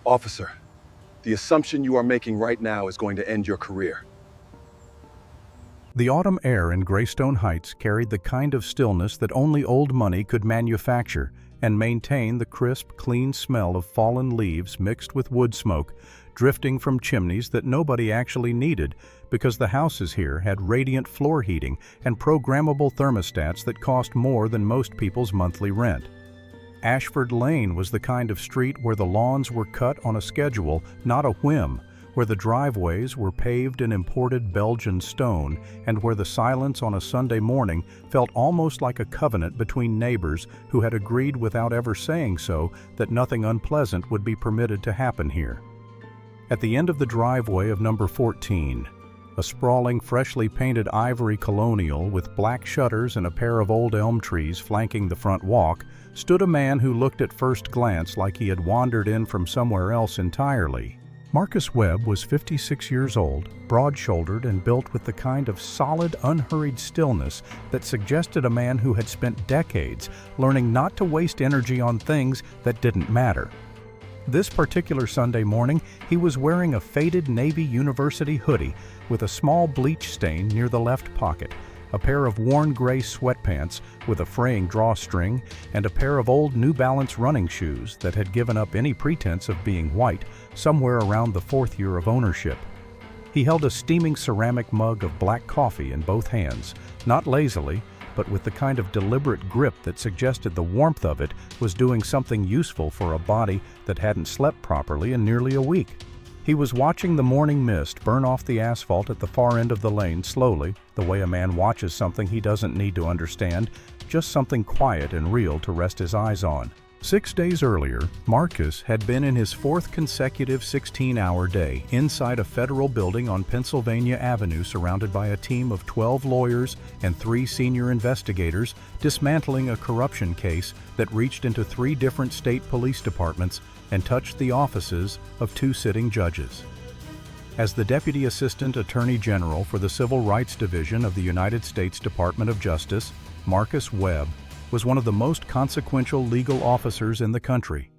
Officer, the assumption you are making right now is going to end your career. The autumn air in Greystone Heights carried the kind of stillness that only old money could manufacture and maintain the crisp, clean smell of fallen leaves mixed with wood smoke, drifting from chimneys that nobody actually needed because the houses here had radiant floor heating and programmable thermostats that cost more than most people's monthly rent. Ashford Lane was the kind of street where the lawns were cut on a schedule, not a whim, where the driveways were paved in imported Belgian stone, and where the silence on a Sunday morning felt almost like a covenant between neighbors who had agreed without ever saying so that nothing unpleasant would be permitted to happen here. At the end of the driveway of number 14, a sprawling, freshly painted ivory colonial with black shutters and a pair of old elm trees flanking the front walk, stood a man who looked at first glance like he had wandered in from somewhere else entirely. Marcus Webb was 56 years old, broad-shouldered and built with the kind of solid, unhurried stillness that suggested a man who had spent decades learning not to waste energy on things that didn't matter. This particular Sunday morning, he was wearing a faded Navy University hoodie with a small bleach stain near the left pocket, a pair of worn gray sweatpants with a fraying drawstring, and a pair of old New Balance running shoes that had given up any pretense of being white somewhere around the 4th year of ownership. He held a steaming ceramic mug of black coffee in both hands, not lazily, but with the kind of deliberate grip that suggested the warmth of it was doing something useful for a body that hadn't slept properly in nearly a week. He was watching the morning mist burn off the asphalt at the far end of the lane slowly, the way a man watches something he doesn't need to understand, just something quiet and real to rest his eyes on. 6 days earlier, Marcus had been in his 4th consecutive 16-hour day inside a federal building on Pennsylvania Avenue surrounded by a team of 12 lawyers and 3 senior investigators dismantling a corruption case that reached into 3 different state police departments and touched the offices of 2 sitting judges. As the Deputy Assistant Attorney General for the Civil Rights Division of the United States Department of Justice, Marcus Webb was one of the most consequential legal officers in the country,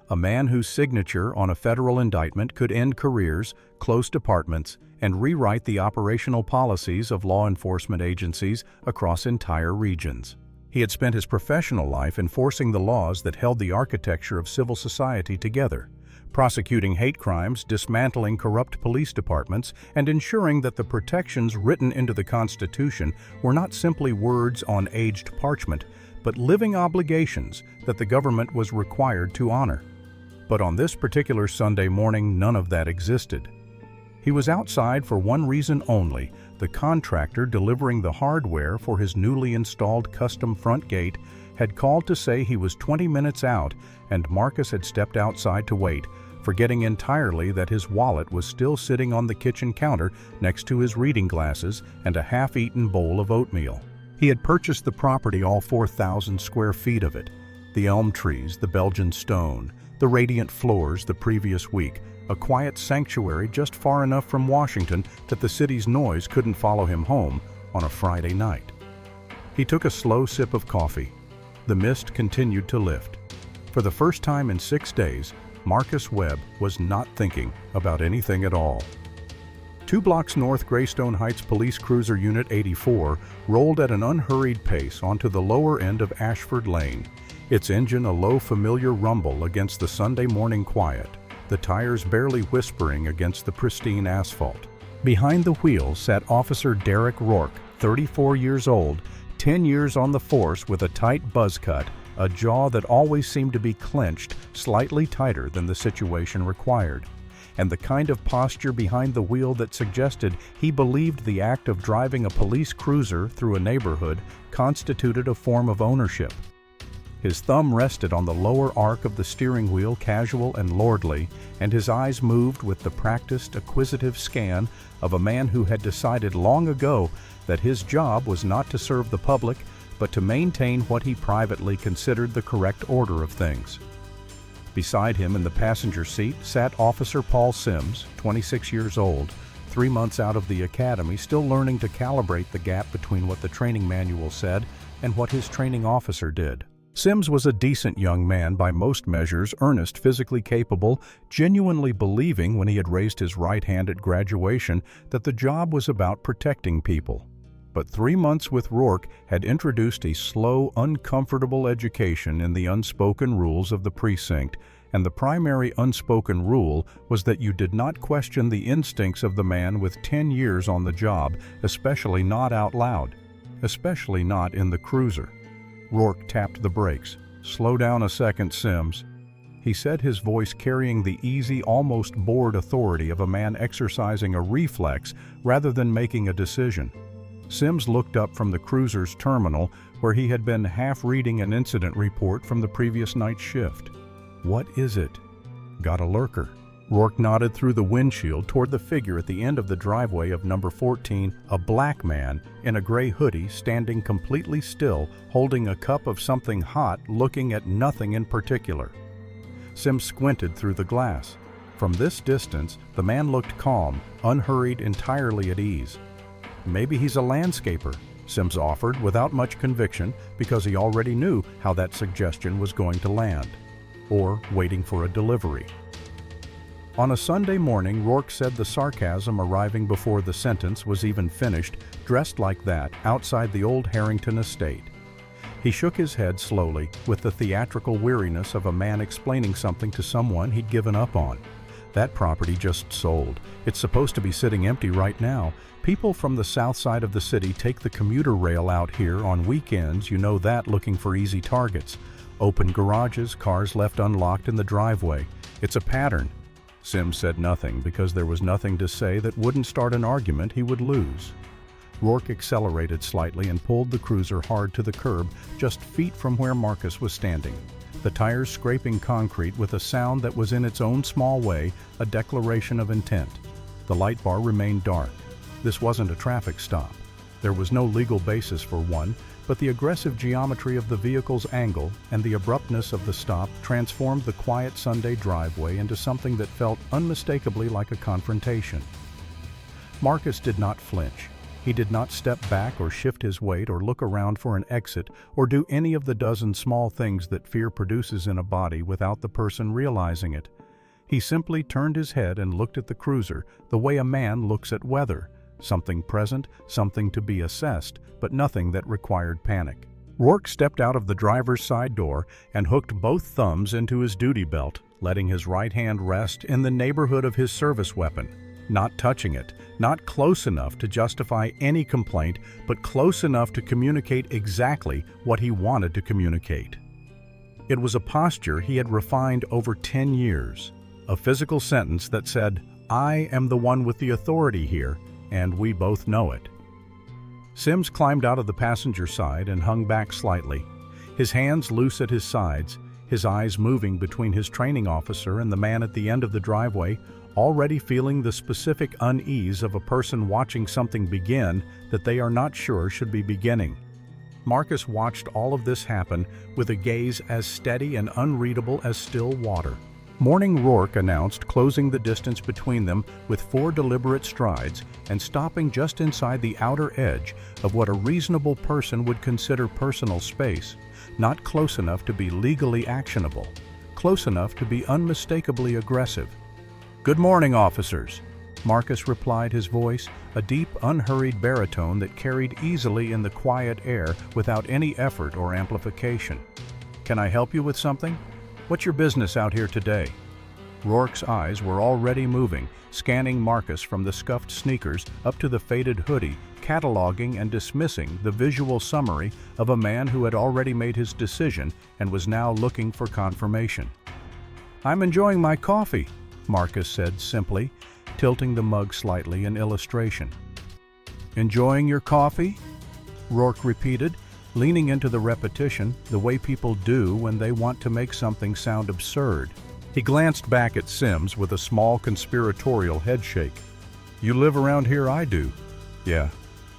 a man whose signature on a federal indictment could end careers, close departments, and rewrite the operational policies of law enforcement agencies across entire regions. He had spent his professional life enforcing the laws that held the architecture of civil society together, prosecuting hate crimes, dismantling corrupt police departments, and ensuring that the protections written into the Constitution were not simply words on aged parchment, but living obligations that the government was required to honor. But on this particular Sunday morning, none of that existed. He was outside for one reason only. The contractor delivering the hardware for his newly installed custom front gate had called to say he was 20 minutes out, and Marcus had stepped outside to wait, forgetting entirely that his wallet was still sitting on the kitchen counter next to his reading glasses and a half-eaten bowl of oatmeal. He had purchased the property, all 4,000 square feet of it, the elm trees, the Belgian stone, the radiant floors the previous week, a quiet sanctuary just far enough from Washington that the city's noise couldn't follow him home on a Friday night. He took a slow sip of coffee. The mist continued to lift. For the first time in 6 days, Marcus Webb was not thinking about anything at all. 2 blocks north, Greystone Heights Police Cruiser Unit 84 rolled at an unhurried pace onto the lower end of Ashford Lane, its engine a low familiar rumble against the Sunday morning quiet, the tires barely whispering against the pristine asphalt. Behind the wheel sat Officer Derek Rourke, 34 years old, 10 years on the force with a tight buzz cut, a jaw that always seemed to be clenched slightly tighter than the situation required, and the kind of posture behind the wheel that suggested he believed the act of driving a police cruiser through a neighborhood constituted a form of ownership. His thumb rested on the lower arc of the steering wheel, casual and lordly, and his eyes moved with the practiced, acquisitive scan of a man who had decided long ago that his job was not to serve the public, but to maintain what he privately considered the correct order of things. Beside him in the passenger seat sat Officer Paul Sims, 26 years old, 3 months out of the academy, still learning to calibrate the gap between what the training manual said and what his training officer did. Sims was a decent young man by most measures, earnest, physically capable, genuinely believing when he had raised his right hand at graduation that the job was about protecting people. But 3 months with Rourke had introduced a slow, uncomfortable education in the unspoken rules of the precinct, and the primary unspoken rule was that you did not question the instincts of the man with 10 years on the job, especially not out loud, especially not in the cruiser. Rourke tapped the brakes. "Slow down a second, Sims," he said, his voice carrying the easy, almost bored authority of a man exercising a reflex rather than making a decision. Sims looked up from the cruiser's terminal, where he had been half reading an incident report from the previous night's shift. "What is it?" "Got a lurker." Rourke nodded through the windshield toward the figure at the end of the driveway of number 14, a black man in a gray hoodie standing completely still, holding a cup of something hot, looking at nothing in particular. Sims squinted through the glass. From this distance, the man looked calm, unhurried, entirely at ease. "Maybe he's a landscaper," Sims offered without much conviction, because he already knew how that suggestion was going to land. Or waiting for a delivery. On a Sunday morning, Rourke said the sarcasm arriving before the sentence was even finished, dressed like that, outside the old Harrington estate. He shook his head slowly, with the theatrical weariness of a man explaining something to someone he'd given up on. "That property just sold. It's supposed to be sitting empty right now. People from the south side of the city take the commuter rail out here on weekends, you know that, looking for easy targets. Open garages, cars left unlocked in the driveway. It's a pattern." Sims said nothing because there was nothing to say that wouldn't start an argument he would lose. Rourke accelerated slightly and pulled the cruiser hard to the curb, just feet from where Marcus was standing. The tires scraping concrete with a sound that was in its own small way a declaration of intent. The light bar remained dark. This wasn't a traffic stop. There was no legal basis for one, but the aggressive geometry of the vehicle's angle and the abruptness of the stop transformed the quiet Sunday driveway into something that felt unmistakably like a confrontation. Marcus did not flinch. He did not step back or shift his weight or look around for an exit or do any of the dozen small things that fear produces in a body without the person realizing it. He simply turned his head and looked at the cruiser the way a man looks at weather. Something present, something to be assessed, but nothing that required panic. Rourke stepped out of the driver's side door and hooked both thumbs into his duty belt, letting his right hand rest in the neighborhood of his service weapon. Not touching it, not close enough to justify any complaint, but close enough to communicate exactly what he wanted to communicate. It was a posture he had refined over 10 years, a physical sentence that said, "I am the one with the authority here, and we both know it." Sims climbed out of the passenger side and hung back slightly, his hands loose at his sides, his eyes moving between his training officer and the man at the end of the driveway, already feeling the specific unease of a person watching something begin that they are not sure should be beginning. Marcus watched all of this happen with a gaze as steady and unreadable as still water. Morning Rourke announced, closing the distance between them with 4 deliberate strides and stopping just inside the outer edge of what a reasonable person would consider personal space, not close enough to be legally actionable, close enough to be unmistakably aggressive. "Good morning, officers," Marcus replied, his voice a deep, unhurried baritone that carried easily in the quiet air without any effort or amplification. "Can I help you with something? What's your business out here today?" Rourke's eyes were already moving, scanning Marcus from the scuffed sneakers up to the faded hoodie, cataloging and dismissing the visual summary of a man who had already made his decision and was now looking for confirmation. "I'm enjoying my coffee," Marcus said simply, tilting the mug slightly in illustration. "Enjoying your coffee?" Rourke repeated, leaning into the repetition the way people do when they want to make something sound absurd. He glanced back at Sims with a small conspiratorial headshake. "You live around here, I do." "Yeah,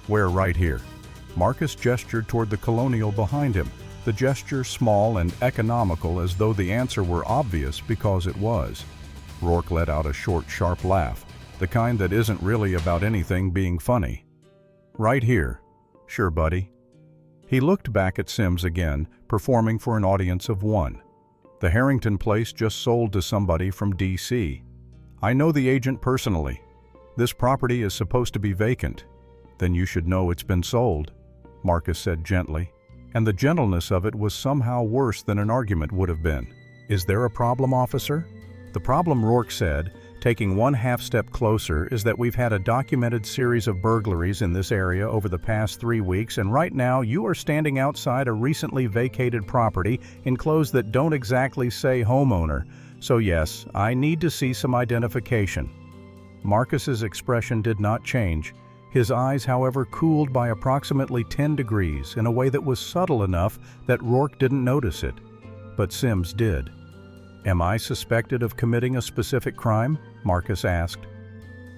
where right here?" Marcus gestured toward the colonial behind him, the gesture small and economical as though the answer were obvious because it was. Rourke let out a short, sharp laugh, the kind that isn't really about anything being funny. "Right here." "Sure, buddy." He looked back at Sims again, performing for an audience of one. The Harrington place just sold to somebody from D.C. I know the agent personally. This property is supposed to be vacant. Then you should know it's been sold, Marcus said gently, and the gentleness of it was somehow worse than an argument would have been. Is there a problem, officer? The problem, Rourke said, taking one half-step closer, is that we've had a documented series of burglaries in this area over the past 3 weeks, and right now you are standing outside a recently vacated property in clothes that don't exactly say homeowner. So yes, I need to see some identification. Marcus's expression did not change. His eyes, however, cooled by approximately 10 degrees in a way that was subtle enough that Rourke didn't notice it. But Sims did. Am I suspected of committing a specific crime? Marcus asked.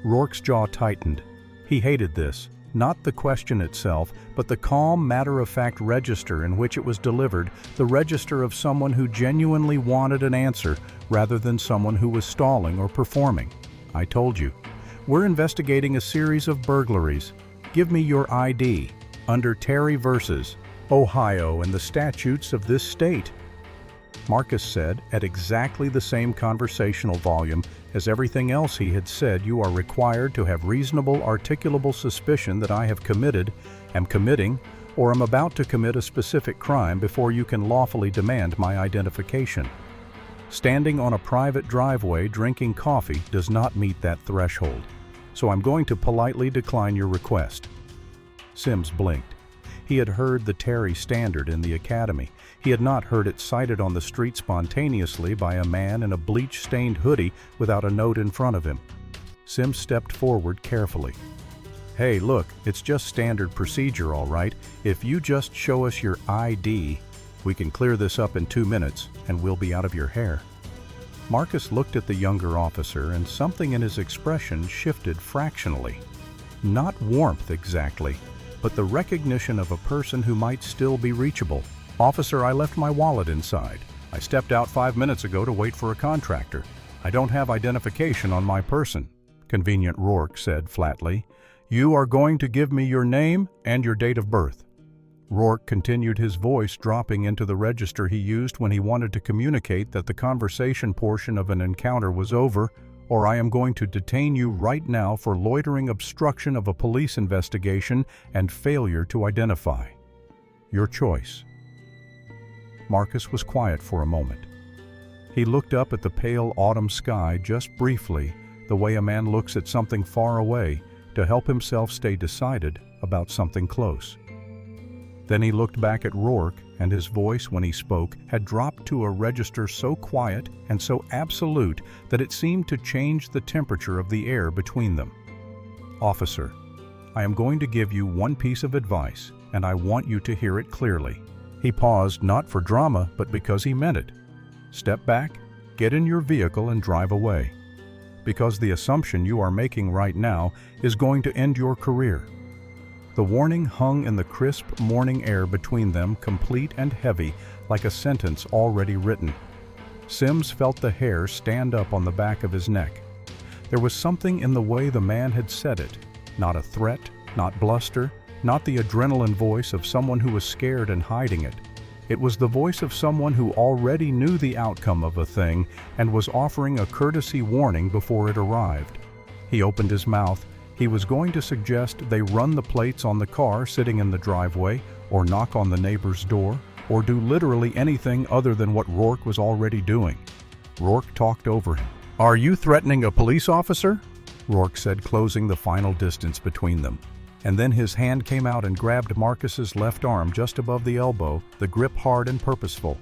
Rourke's jaw tightened. He hated this, not the question itself, but the calm, matter-of-fact register in which it was delivered, the register of someone who genuinely wanted an answer rather than someone who was stalling or performing. I told you. We're investigating a series of burglaries. Give me your ID, under Terry versus Ohio and the statutes of this state. Marcus said, at exactly the same conversational volume as everything else he had said. You are required to have reasonable, articulable suspicion that I have committed, am committing, or am about to commit a specific crime before you can lawfully demand my identification. Standing on a private driveway drinking coffee does not meet that threshold, so I'm going to politely decline your request. Sims blinked. He had heard the Terry standard in the academy. He had not heard it cited on the street spontaneously by a man in a bleach-stained hoodie without a note in front of him. Sims stepped forward carefully. Hey, look, it's just standard procedure, all right. If you just show us your ID, we can clear this up in 2 minutes, and we'll be out of your hair. Marcus looked at the younger officer, and something in his expression shifted fractionally. Not warmth exactly, but the recognition of a person who might still be reachable. Officer, I left my wallet inside. I stepped out 5 minutes ago to wait for a contractor. I don't have identification on my person, Convenient Rourke said flatly. You are going to give me your name and your date of birth. Rourke continued, his voice dropping into the register he used when he wanted to communicate that the conversation portion of an encounter was over, or I am going to detain you right now for loitering, obstruction of a police investigation, and failure to identify. Your choice. Marcus was quiet for a moment. He looked up at the pale autumn sky just briefly, the way a man looks at something far away, to help himself stay decided about something close. Then he looked back at Rourke, and his voice, when he spoke, had dropped to a register so quiet and so absolute that it seemed to change the temperature of the air between them. Officer, I am going to give you one piece of advice, and I want you to hear it clearly. He paused, not for drama, but because he meant it. Step back, get in your vehicle, and drive away. Because the assumption you are making right now is going to end your career. The warning hung in the crisp morning air between them, complete and heavy, like a sentence already written. Sims felt the hair stand up on the back of his neck. There was something in the way the man had said it, not a threat, not bluster, not the adrenaline voice of someone who was scared and hiding it. It was the voice of someone who already knew the outcome of a thing and was offering a courtesy warning before it arrived. He opened his mouth. He was going to suggest they run the plates on the car sitting in the driveway, or knock on the neighbor's door, or do literally anything other than what Rourke was already doing. Rourke talked over him. Are you threatening a police officer? Rourke said, closing the final distance between them. And then his hand came out and grabbed Marcus's left arm just above the elbow, the grip hard and purposeful.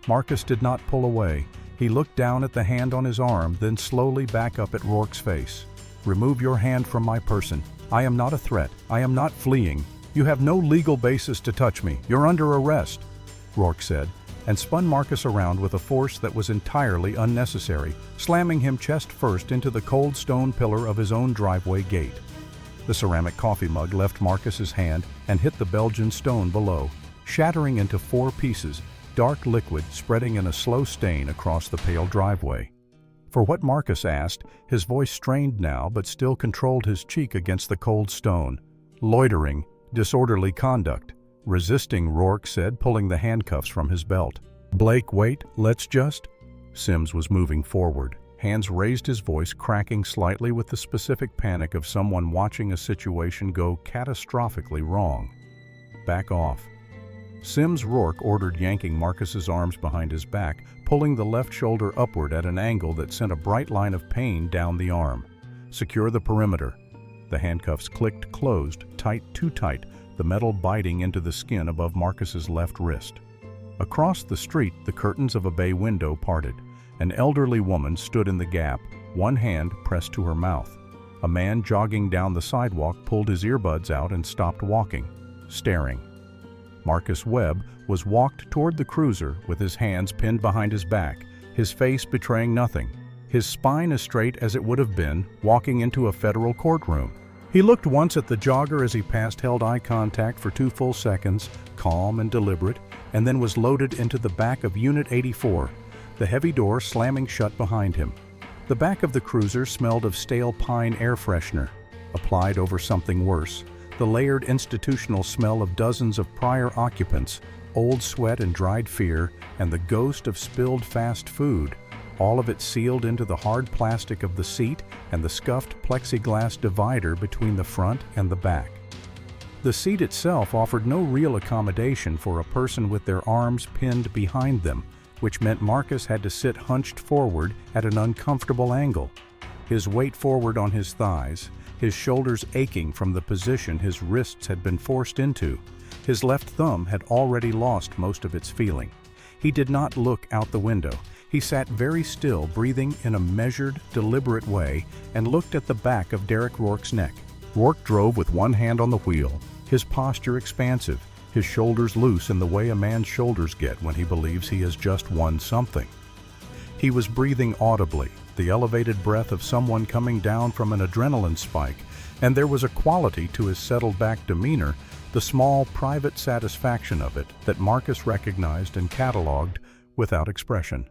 Marcus did not pull away. He looked down at the hand on his arm, then slowly back up at Rourke's face. Remove your hand from my person. I am not a threat. I am not fleeing. You have no legal basis to touch me. You're under arrest, Rourke said, and spun Marcus around with a force that was entirely unnecessary, slamming him chest first into the cold stone pillar of his own driveway gate. The ceramic coffee mug left Marcus's hand and hit the Belgian stone below, shattering into 4 pieces, dark liquid spreading in a slow stain across the pale driveway. For what Marcus asked, his voice strained now but still controlled his cheek against the cold stone. Loitering, disorderly conduct. Resisting, Rourke said, pulling the handcuffs from his belt. "Blake, wait, let's just—" Sims was moving forward. Hands raised, his voice cracking slightly with the specific panic of someone watching a situation go catastrophically wrong. "Back off." Sims, Rourke ordered, yanking Marcus's arms behind his back, pulling the left shoulder upward at an angle that sent a bright line of pain down the arm. "Secure the perimeter." The handcuffs clicked closed, tight, too tight, the metal biting into the skin above Marcus's left wrist. Across the street, the curtains of a bay window parted. An elderly woman stood in the gap, one hand pressed to her mouth. A man jogging down the sidewalk pulled his earbuds out and stopped walking, staring. Marcus Webb was walked toward the cruiser with his hands pinned behind his back, his face betraying nothing, his spine as straight as it would have been walking into a federal courtroom. He looked once at the jogger as he passed, held eye contact for 2 full seconds, calm and deliberate, and then was loaded into the back of Unit 84, the heavy door slamming shut behind him. The back of the cruiser smelled of stale pine air freshener, applied over something worse, the layered institutional smell of dozens of prior occupants, old sweat and dried fear, and the ghost of spilled fast food, all of it sealed into the hard plastic of the seat and the scuffed plexiglass divider between the front and the back. The seat itself offered no real accommodation for a person with their arms pinned behind them, which meant Marcus had to sit hunched forward at an uncomfortable angle, his weight forward on his thighs, his shoulders aching from the position his wrists had been forced into. His left thumb had already lost most of its feeling. He did not look out the window. He sat very still, breathing in a measured, deliberate way, and looked at the back of Derek Rourke's neck. Rourke drove with one hand on the wheel, his posture expansive, his shoulders loose in the way a man's shoulders get when he believes he has just won something. He was breathing audibly, the elevated breath of someone coming down from an adrenaline spike, and there was a quality to his settled-back demeanor, the small, private satisfaction of it, that Marcus recognized and cataloged without expression.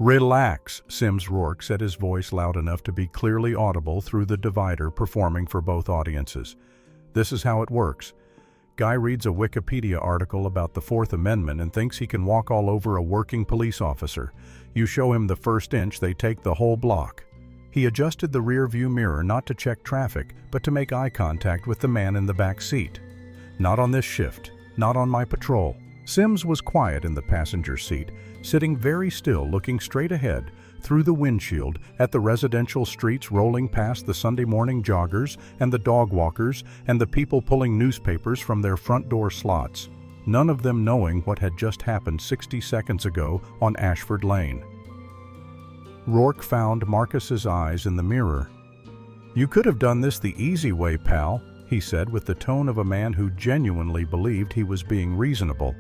"Relax," Sims Rourke said, his voice loud enough to be clearly audible through the divider performing for both audiences. "This is how it works. Guy reads a Wikipedia article about the Fourth Amendment and thinks he can walk all over a working police officer. You show him the first inch, they take the whole block." He adjusted the rear-view mirror not to check traffic, but to make eye contact with the man in the back seat. "Not on this shift. Not on my patrol." Sims was quiet in the passenger seat, sitting very still, looking straight ahead, through the windshield, at the residential streets rolling past the Sunday morning joggers and the dog walkers and the people pulling newspapers from their front door slots, none of them knowing what had just happened 60 seconds ago on Ashford Lane. Rourke found Marcus's eyes in the mirror. "You could have done this the easy way, pal," he said with the tone of a man who genuinely believed he was being reasonable.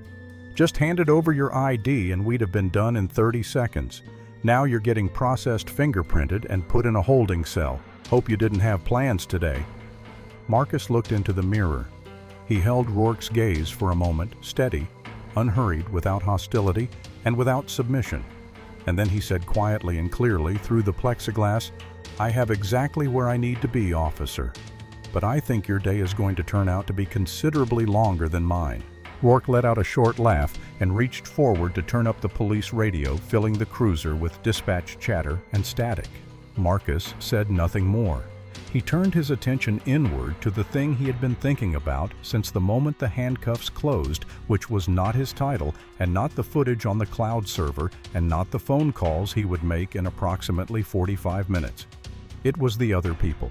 "Just handed over your ID and we'd have been done in 30 seconds. Now you're getting processed, fingerprinted, and put in a holding cell. Hope you didn't have plans today." Marcus looked into the mirror. He held Rourke's gaze for a moment, steady, unhurried, without hostility, and without submission. And then he said quietly and clearly through the plexiglass, "I have exactly where I need to be, officer. But I think your day is going to turn out to be considerably longer than mine." Rourke let out a short laugh and reached forward to turn up the police radio, filling the cruiser with dispatch chatter and static. Marcus said nothing more. He turned his attention inward to the thing he had been thinking about since the moment the handcuffs closed, which was not his title and not the footage on the cloud server and not the phone calls he would make in approximately 45 minutes. It was the other people.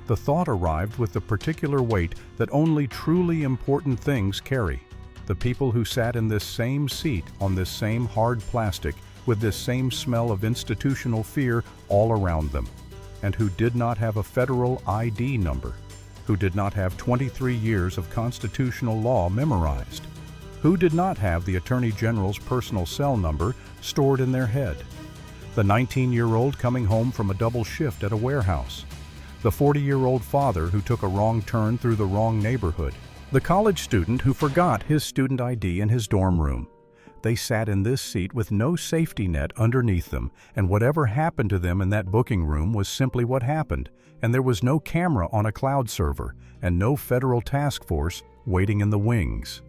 The thought arrived with the particular weight that only truly important things carry. The people who sat in this same seat on this same hard plastic with this same smell of institutional fear all around them, and who did not have a federal ID number, who did not have 23 years of constitutional law memorized, who did not have the Attorney General's personal cell number stored in their head, the 19-year-old coming home from a double shift at a warehouse, the 40-year-old father who took a wrong turn through the wrong neighborhood, the college student who forgot his student ID in his dorm room. They sat in this seat with no safety net underneath them, and whatever happened to them in that booking room was simply what happened, and there was no camera on a cloud server, and no federal task force waiting in the wings.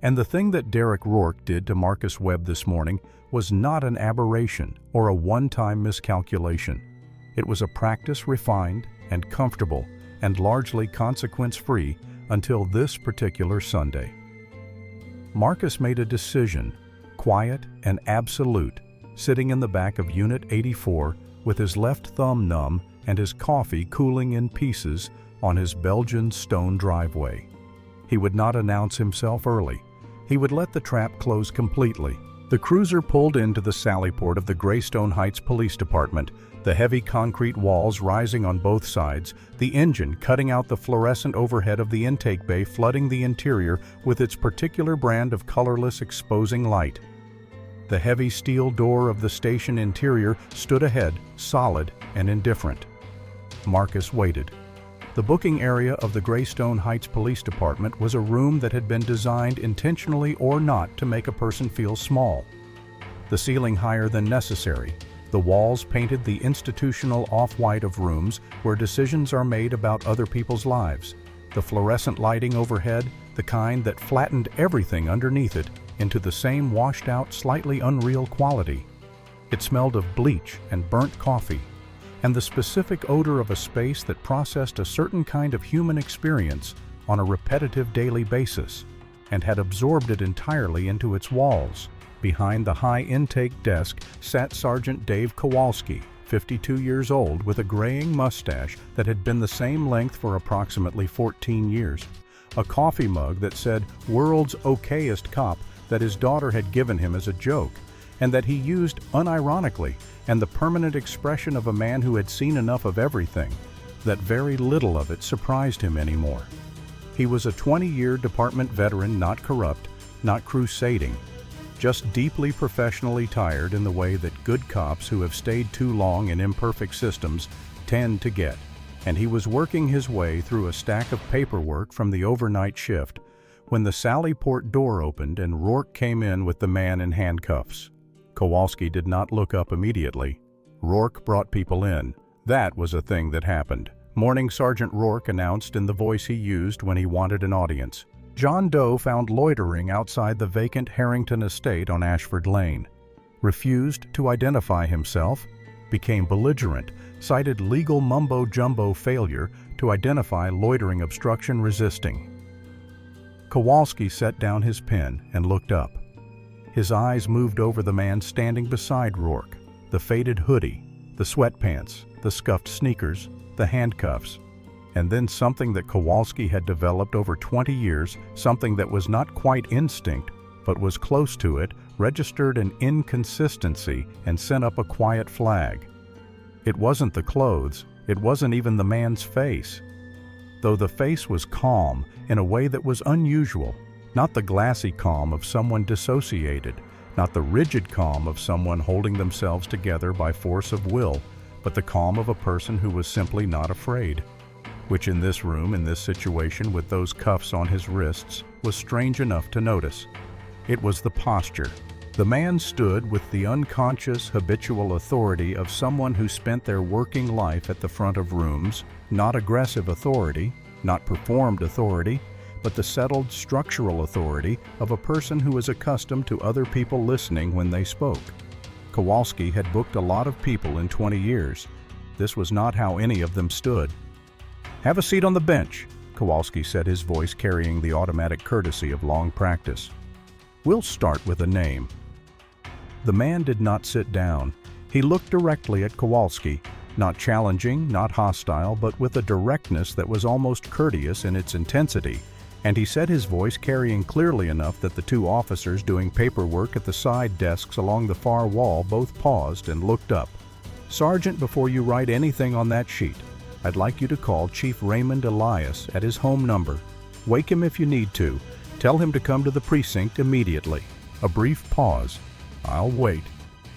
And the thing that Derek Rourke did to Marcus Webb this morning was not an aberration or a one-time miscalculation. It was a practice refined and comfortable and largely consequence-free until this particular Sunday. Marcus made a decision, quiet and absolute, sitting in the back of Unit 84 with his left thumb numb and his coffee cooling in pieces on his Belgian stone driveway. He would not announce himself early. He would let the trap close completely. The cruiser pulled into the sallyport of the Greystone Heights Police Department, the heavy concrete walls rising on both sides, the engine cutting out the fluorescent overhead of the intake bay, flooding the interior with its particular brand of colorless exposing light. The heavy steel door of the station interior stood ahead, solid and indifferent. Marcus waited. The booking area of the Greystone Heights Police Department was a room that had been designed intentionally or not to make a person feel small. The ceiling higher than necessary, the walls painted the institutional off-white of rooms where decisions are made about other people's lives, the fluorescent lighting overhead, the kind that flattened everything underneath it into the same washed-out, slightly unreal quality. It smelled of bleach and burnt coffee, and the specific odor of a space that processed a certain kind of human experience on a repetitive daily basis and had absorbed it entirely into its walls. Behind the high intake desk sat Sergeant Dave Kowalski, 52 years old, with a graying mustache that had been the same length for approximately 14 years, a coffee mug that said "World's Okayest Cop" that his daughter had given him as a joke, and that he used unironically, and the permanent expression of a man who had seen enough of everything, that very little of it surprised him anymore. He was a 20-year department veteran, not corrupt, not crusading, just deeply professionally tired in the way that good cops who have stayed too long in imperfect systems tend to get. And he was working his way through a stack of paperwork from the overnight shift when the sallyport door opened and Rourke came in with the man in handcuffs. Kowalski did not look up immediately. Rourke brought people in. That was a thing that happened. Morning Sergeant Rourke announced in the voice he used when he wanted an audience. John Doe found loitering outside the vacant Harrington estate on Ashford Lane. Refused to identify himself, became belligerent, cited legal mumbo-jumbo failure to identify loitering obstruction resisting. Kowalski set down his pen and looked up. His eyes moved over the man standing beside Rourke, the faded hoodie, the sweatpants, the scuffed sneakers, the handcuffs, and then something that Kowalski had developed over 20 years, something that was not quite instinct, but was close to it, registered an inconsistency and sent up a quiet flag. It wasn't the clothes, it wasn't even the man's face. Though the face was calm in a way that was unusual, not the glassy calm of someone dissociated, not the rigid calm of someone holding themselves together by force of will, but the calm of a person who was simply not afraid, which in this room, in this situation, with those cuffs on his wrists, was strange enough to notice. It was the posture. The man stood with the unconscious, habitual authority of someone who spent their working life at the front of rooms, not aggressive authority, not performed authority, but the settled structural authority of a person who is accustomed to other people listening when they spoke. Kowalski had booked a lot of people in 20 years. This was not how any of them stood. "Have a seat on the bench," Kowalski said, his voice carrying the automatic courtesy of long practice. "We'll start with a name." The man did not sit down. He looked directly at Kowalski, not challenging, not hostile, but with a directness that was almost courteous in its intensity, and he said, his voice carrying clearly enough that the two officers doing paperwork at the side desks along the far wall both paused and looked up. "Sergeant, before you write anything on that sheet, I'd like you to call Chief Raymond Elias at his home number. Wake him if you need to. Tell him to come to the precinct immediately." A brief pause. "I'll wait."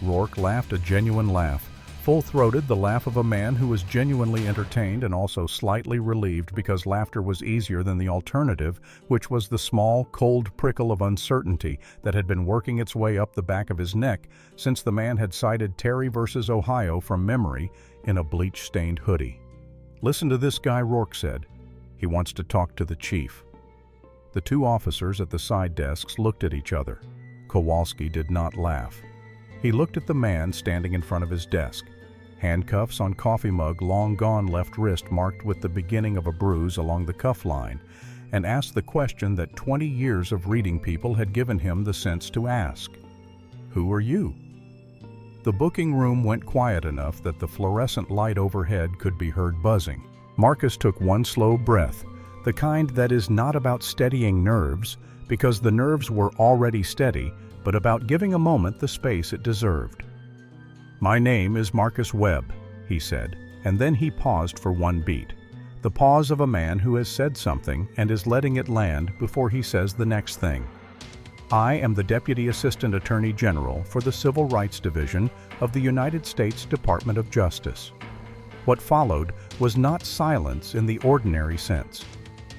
Rourke laughed a genuine laugh, full-throated, the laugh of a man who was genuinely entertained and also slightly relieved because laughter was easier than the alternative, which was the small, cold prickle of uncertainty that had been working its way up the back of his neck since the man had cited Terry versus Ohio from memory in a bleach-stained hoodie. "Listen to this guy," Rourke said. "He wants to talk to the chief." The two officers at the side desks looked at each other. Kowalski did not laugh. He looked at the man standing in front of his desk. Handcuffs on coffee mug, long gone left wrist marked with the beginning of a bruise along the cuff line, and asked the question that 20 years of reading people had given him the sense to ask. Who are you? The booking room went quiet enough that the fluorescent light overhead could be heard buzzing. Marcus took one slow breath, the kind that is not about steadying nerves, because the nerves were already steady, but about giving a moment the space it deserved. My name is Marcus Webb, he said, and then he paused for one beat. The pause of a man who has said something and is letting it land before he says the next thing. I am the Deputy Assistant Attorney General for the Civil Rights Division of the United States Department of Justice. What followed was not silence in the ordinary sense.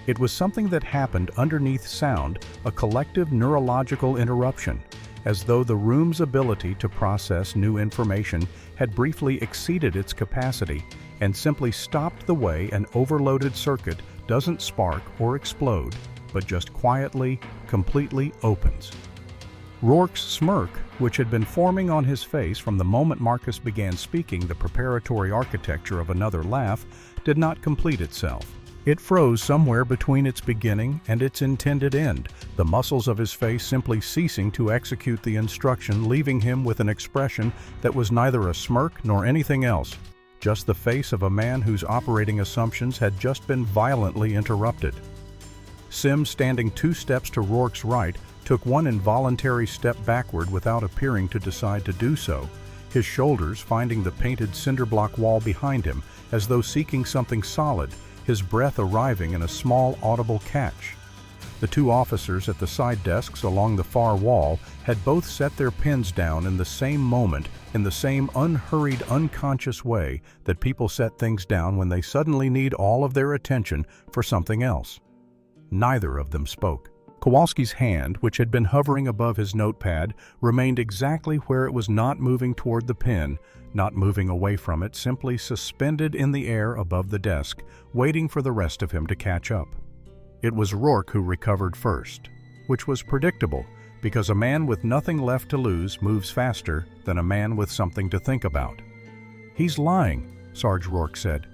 It was something that happened underneath sound, a collective neurological interruption, as though the room's ability to process new information had briefly exceeded its capacity and simply stopped the way an overloaded circuit doesn't spark or explode, but just quietly, completely opens. Rourke's smirk, which had been forming on his face from the moment Marcus began speaking the preparatory architecture of another laugh, did not complete itself. It froze somewhere between its beginning and its intended end, the muscles of his face simply ceasing to execute the instruction, leaving him with an expression that was neither a smirk nor anything else, just the face of a man whose operating assumptions had just been violently interrupted. Sims, standing 2 steps to Rourke's right, took one involuntary step backward without appearing to decide to do so, his shoulders finding the painted cinderblock wall behind him as though seeking something solid, his breath arriving in a small audible catch. The two officers at the side desks along the far wall had both set their pens down in the same moment, in the same unhurried, unconscious way that people set things down when they suddenly need all of their attention for something else. Neither of them spoke. Kowalski's hand, which had been hovering above his notepad, remained exactly where it was, not moving toward the pen, not moving away from it, simply suspended in the air above the desk, waiting for the rest of him to catch up. It was Rourke who recovered first, which was predictable, because a man with nothing left to lose moves faster than a man with something to think about. "He's lying," Sarge Rourke said,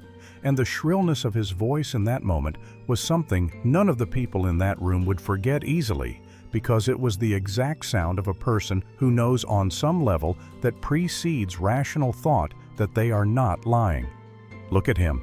and the shrillness of his voice in that moment was something none of the people in that room would forget easily, because it was the exact sound of a person who knows on some level that precedes rational thought that they are not lying. "Look at him.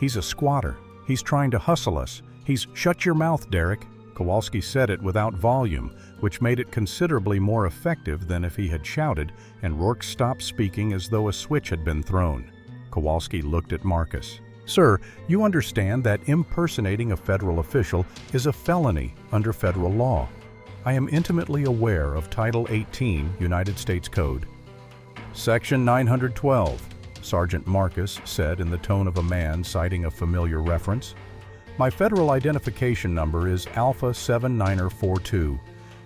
He's a squatter. He's trying to hustle us. He's—" "Shut your mouth, Derek." Kowalski said it without volume, which made it considerably more effective than if he had shouted, and Rourke stopped speaking as though a switch had been thrown. Kowalski looked at Marcus. "Sir, you understand that impersonating a federal official is a felony under federal law. I am intimately aware of Title 18 United States Code." "Section 912, Sergeant Marcus said in the tone of a man citing a familiar reference. "My federal identification number is Alpha 7942.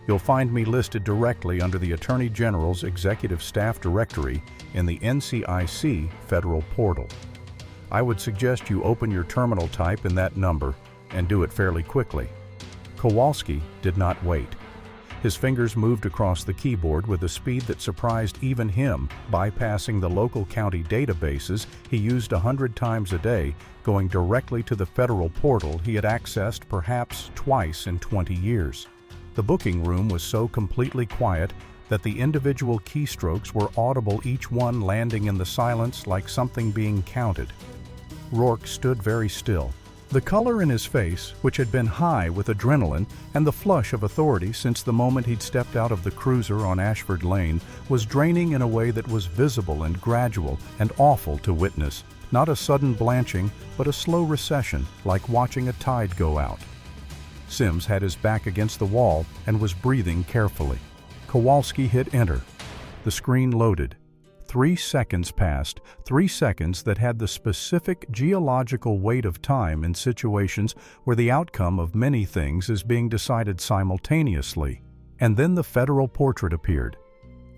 You'll find me listed directly under the Attorney General's Executive Staff Directory in the NCIC Federal Portal. I would suggest you open your terminal type in that number and do it fairly quickly." Kowalski did not wait. His fingers moved across the keyboard with a speed that surprised even him, bypassing the local county databases he used 100 times a day, going directly to the federal portal he had accessed perhaps twice in 20 years. The booking room was so completely quiet that the individual keystrokes were audible, each one landing in the silence like something being counted. Rourke stood very still. The color in his face, which had been high with adrenaline and the flush of authority since the moment he'd stepped out of the cruiser on Ashford Lane, was draining in a way that was visible and gradual and awful to witness. Not a sudden blanching, but a slow recession, like watching a tide go out. Sims had his back against the wall and was breathing carefully. Kowalski hit enter. The screen loaded. 3 seconds passed, 3 seconds that had the specific geological weight of time in situations where the outcome of many things is being decided simultaneously. And then the federal portrait appeared.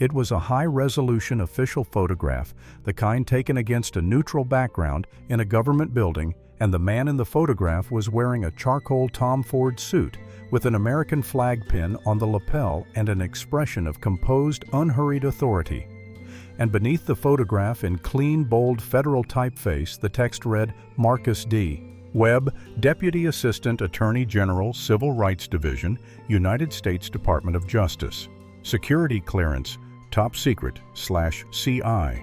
It was a high-resolution official photograph, the kind taken against a neutral background in a government building, and the man in the photograph was wearing a charcoal Tom Ford suit with an American flag pin on the lapel and an expression of composed, unhurried authority. And beneath the photograph, in clean, bold federal typeface, the text read, Marcus D. Webb, Deputy Assistant Attorney General, Civil Rights Division, United States Department of Justice. Security clearance, top secret/CI.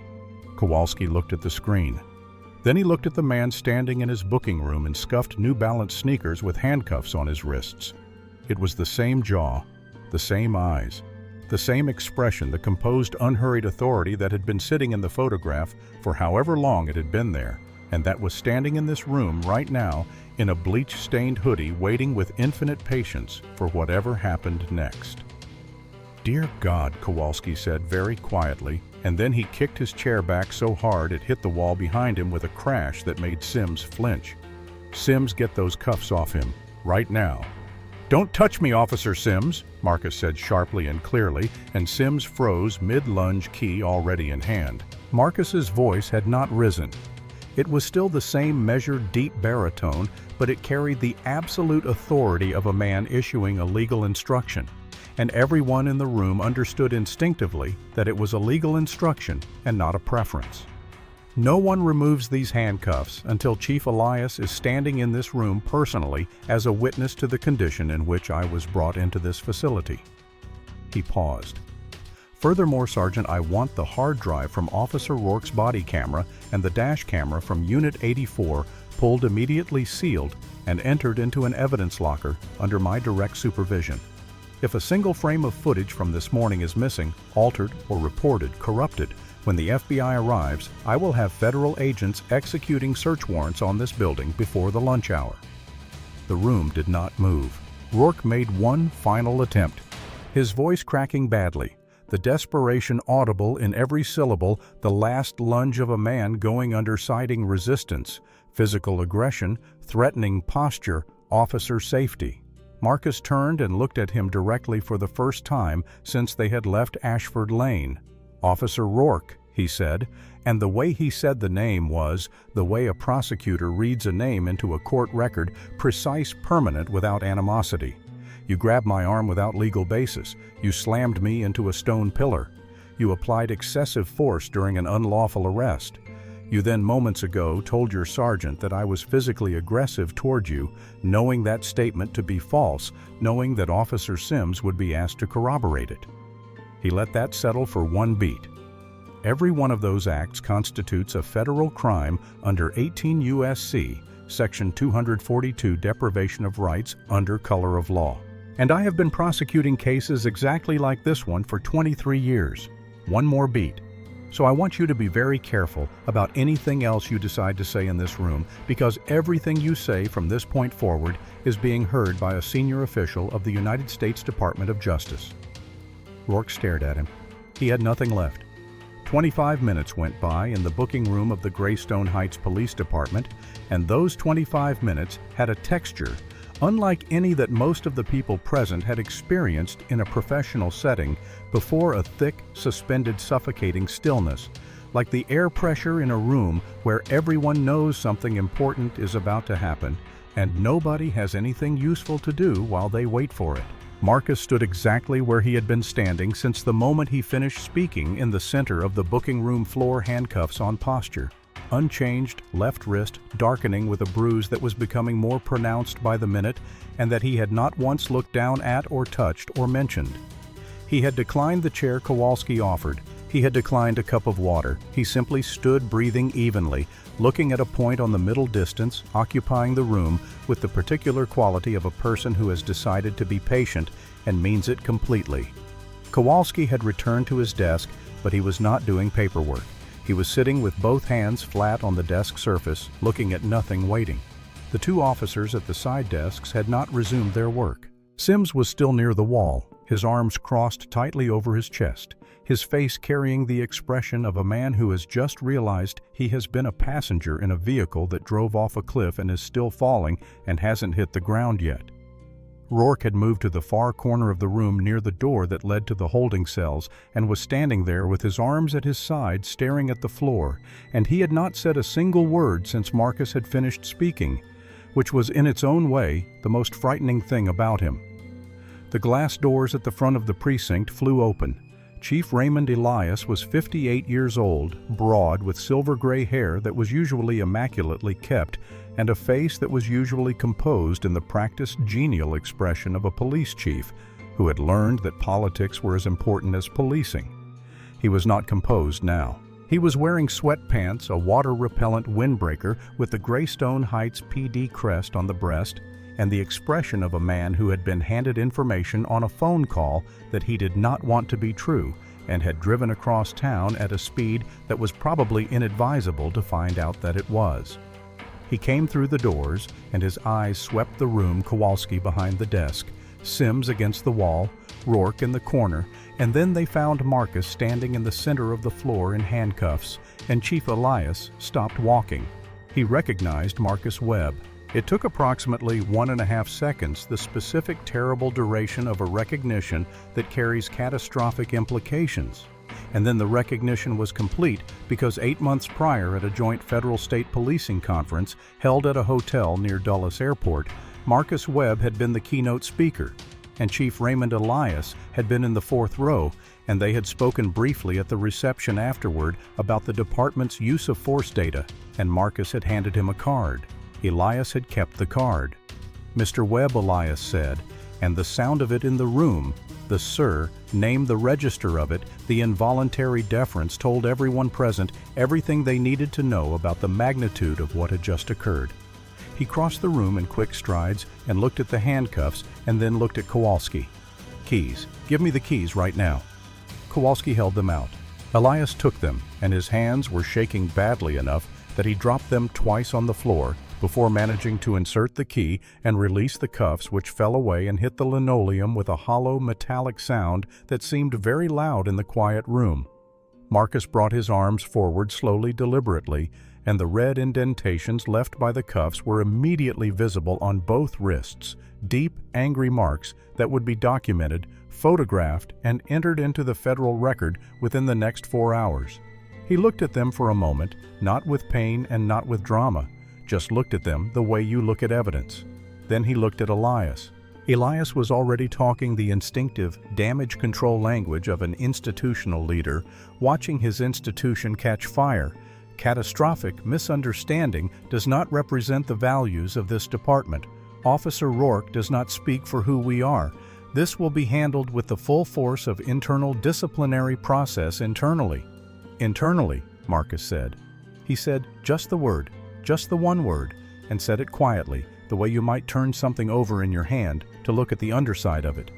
Kowalski looked at the screen. Then he looked at the man standing in his booking room in scuffed New Balance sneakers with handcuffs on his wrists. It was the same jaw, the same eyes, the same expression, the composed, unhurried authority that had been sitting in the photograph for however long it had been there, and that was standing in this room right now in a bleach-stained hoodie, waiting with infinite patience for whatever happened next. "Dear God," Kowalski said very quietly, and then he kicked his chair back so hard it hit the wall behind him with a crash that made Sims flinch. "Sims, get those cuffs off him, right now." "Don't touch me, Officer Sims," Marcus said sharply and clearly, and Sims froze, mid-lunge, key already in hand. Marcus's voice had not risen. It was still the same measured, deep baritone, but it carried the absolute authority of a man issuing a legal instruction. And everyone in the room understood instinctively that it was a legal instruction and not a preference. "No one removes these handcuffs until Chief Elias is standing in this room personally as a witness to the condition in which I was brought into this facility." He paused. "Furthermore, Sergeant, I want the hard drive from Officer Rourke's body camera and the dash camera from Unit 84 pulled immediately, sealed, and entered into an evidence locker under my direct supervision. If a single frame of footage from this morning is missing, altered, or reported corrupted, when the FBI arrives, I will have federal agents executing search warrants on this building before the lunch hour." The room did not move. Rourke made one final attempt, his voice cracking badly, the desperation audible in every syllable, the last lunge of a man going under siding resistance, physical aggression, threatening posture, officer safety. Marcus turned and looked at him directly for the first time since they had left Ashford Lane. "Officer Rourke," he said, and the way he said the name was the way a prosecutor reads a name into a court record, precise, permanent, without animosity. "You grabbed my arm without legal basis. You slammed me into a stone pillar. You applied excessive force during an unlawful arrest. You then moments ago told your sergeant that I was physically aggressive toward you, knowing that statement to be false, knowing that Officer Sims would be asked to corroborate it." He let that settle for one beat. Every one of those acts constitutes a federal crime under 18 U.S.C. Section 242, deprivation of rights under color of law. And I have been prosecuting cases exactly like this one for 23 years. One more beat. So I want you to be very careful about anything else you decide to say in this room, because everything you say from this point forward is being heard by a senior official of the United States Department of Justice. Rourke stared at him. He had nothing left. 25 minutes went by in the booking room of the Greystone Heights Police Department, and those 25 minutes had a texture unlike any that most of the people present had experienced in a professional setting before. A thick, suspended, suffocating stillness, like the air pressure in a room where everyone knows something important is about to happen, and nobody has anything useful to do while they wait for it. Marcus stood exactly where he had been standing since the moment he finished speaking, in the center of the booking room floor, handcuffs on posture. Unchanged, left wrist darkening with a bruise that was becoming more pronounced by the minute, and that he had not once looked down at or touched or mentioned. He had declined the chair Kowalski offered. He had declined a cup of water. He simply stood breathing evenly, looking at a point on the middle distance, occupying the room with the particular quality of a person who has decided to be patient and means it completely. Kowalski had returned to his desk, but he was not doing paperwork. He was sitting with both hands flat on the desk surface, looking at nothing, waiting. The two officers at the side desks had not resumed their work. Sims was still near the wall, his arms crossed tightly over his chest, his face carrying the expression of a man who has just realized he has been a passenger in a vehicle that drove off a cliff and is still falling and hasn't hit the ground yet. Rourke had moved to the far corner of the room near the door that led to the holding cells and was standing there with his arms at his side staring at the floor, and he had not said a single word since Marcus had finished speaking, which was in its own way the most frightening thing about him. The glass doors at the front of the precinct flew open. Chief Raymond Elias was 58 years old, broad, with silver-gray hair that was usually immaculately kept, and a face that was usually composed in the practiced genial expression of a police chief who had learned that politics were as important as policing. He was not composed now. He was wearing sweatpants, a water-repellent windbreaker with the Greystone Heights PD crest on the breast, and the expression of a man who had been handed information on a phone call that he did not want to be true and had driven across town at a speed that was probably inadvisable to find out that it was. He came through the doors, and his eyes swept the room, Kowalski behind the desk, Sims against the wall, Rourke in the corner, and then they found Marcus standing in the center of the floor in handcuffs, and Chief Elias stopped walking. He recognized Marcus Webb. It took approximately 1.5 seconds, the specific terrible duration of a recognition that carries catastrophic implications. And then the recognition was complete because 8 months prior at a joint federal-state policing conference held at a hotel near Dulles Airport, Marcus Webb had been the keynote speaker, and Chief Raymond Elias had been in the fourth row, and they had spoken briefly at the reception afterward about the department's use of force data, and Marcus had handed him a card. Elias had kept the card. "Mr. Webb," Elias said, and the sound of it in the room, the "sir" named the register of it, the involuntary deference told everyone present everything they needed to know about the magnitude of what had just occurred. He crossed the room in quick strides and looked at the handcuffs and then looked at Kowalski. "Keys. Give me the keys right now." Kowalski held them out. Elias took them, and his hands were shaking badly enough that he dropped them twice on the floor before managing to insert the key and release the cuffs, which fell away and hit the linoleum with a hollow metallic sound that seemed very loud in the quiet room. Marcus brought his arms forward slowly, deliberately, and the red indentations left by the cuffs were immediately visible on both wrists, deep, angry marks that would be documented, photographed, and entered into the federal record within the next 4 hours. He looked at them for a moment, not with pain and not with drama, just looked at them the way you look at evidence. Then he looked at Elias. Elias was already talking the instinctive, damage control language of an institutional leader, watching his institution catch fire. Catastrophic misunderstanding does not represent the values of this department. Officer Rourke does not speak for who we are. This will be handled with the full force of internal disciplinary process internally. Internally, Marcus said. He said just the word, just the one word, and said it quietly, the way you might turn something over in your hand to look at the underside of it.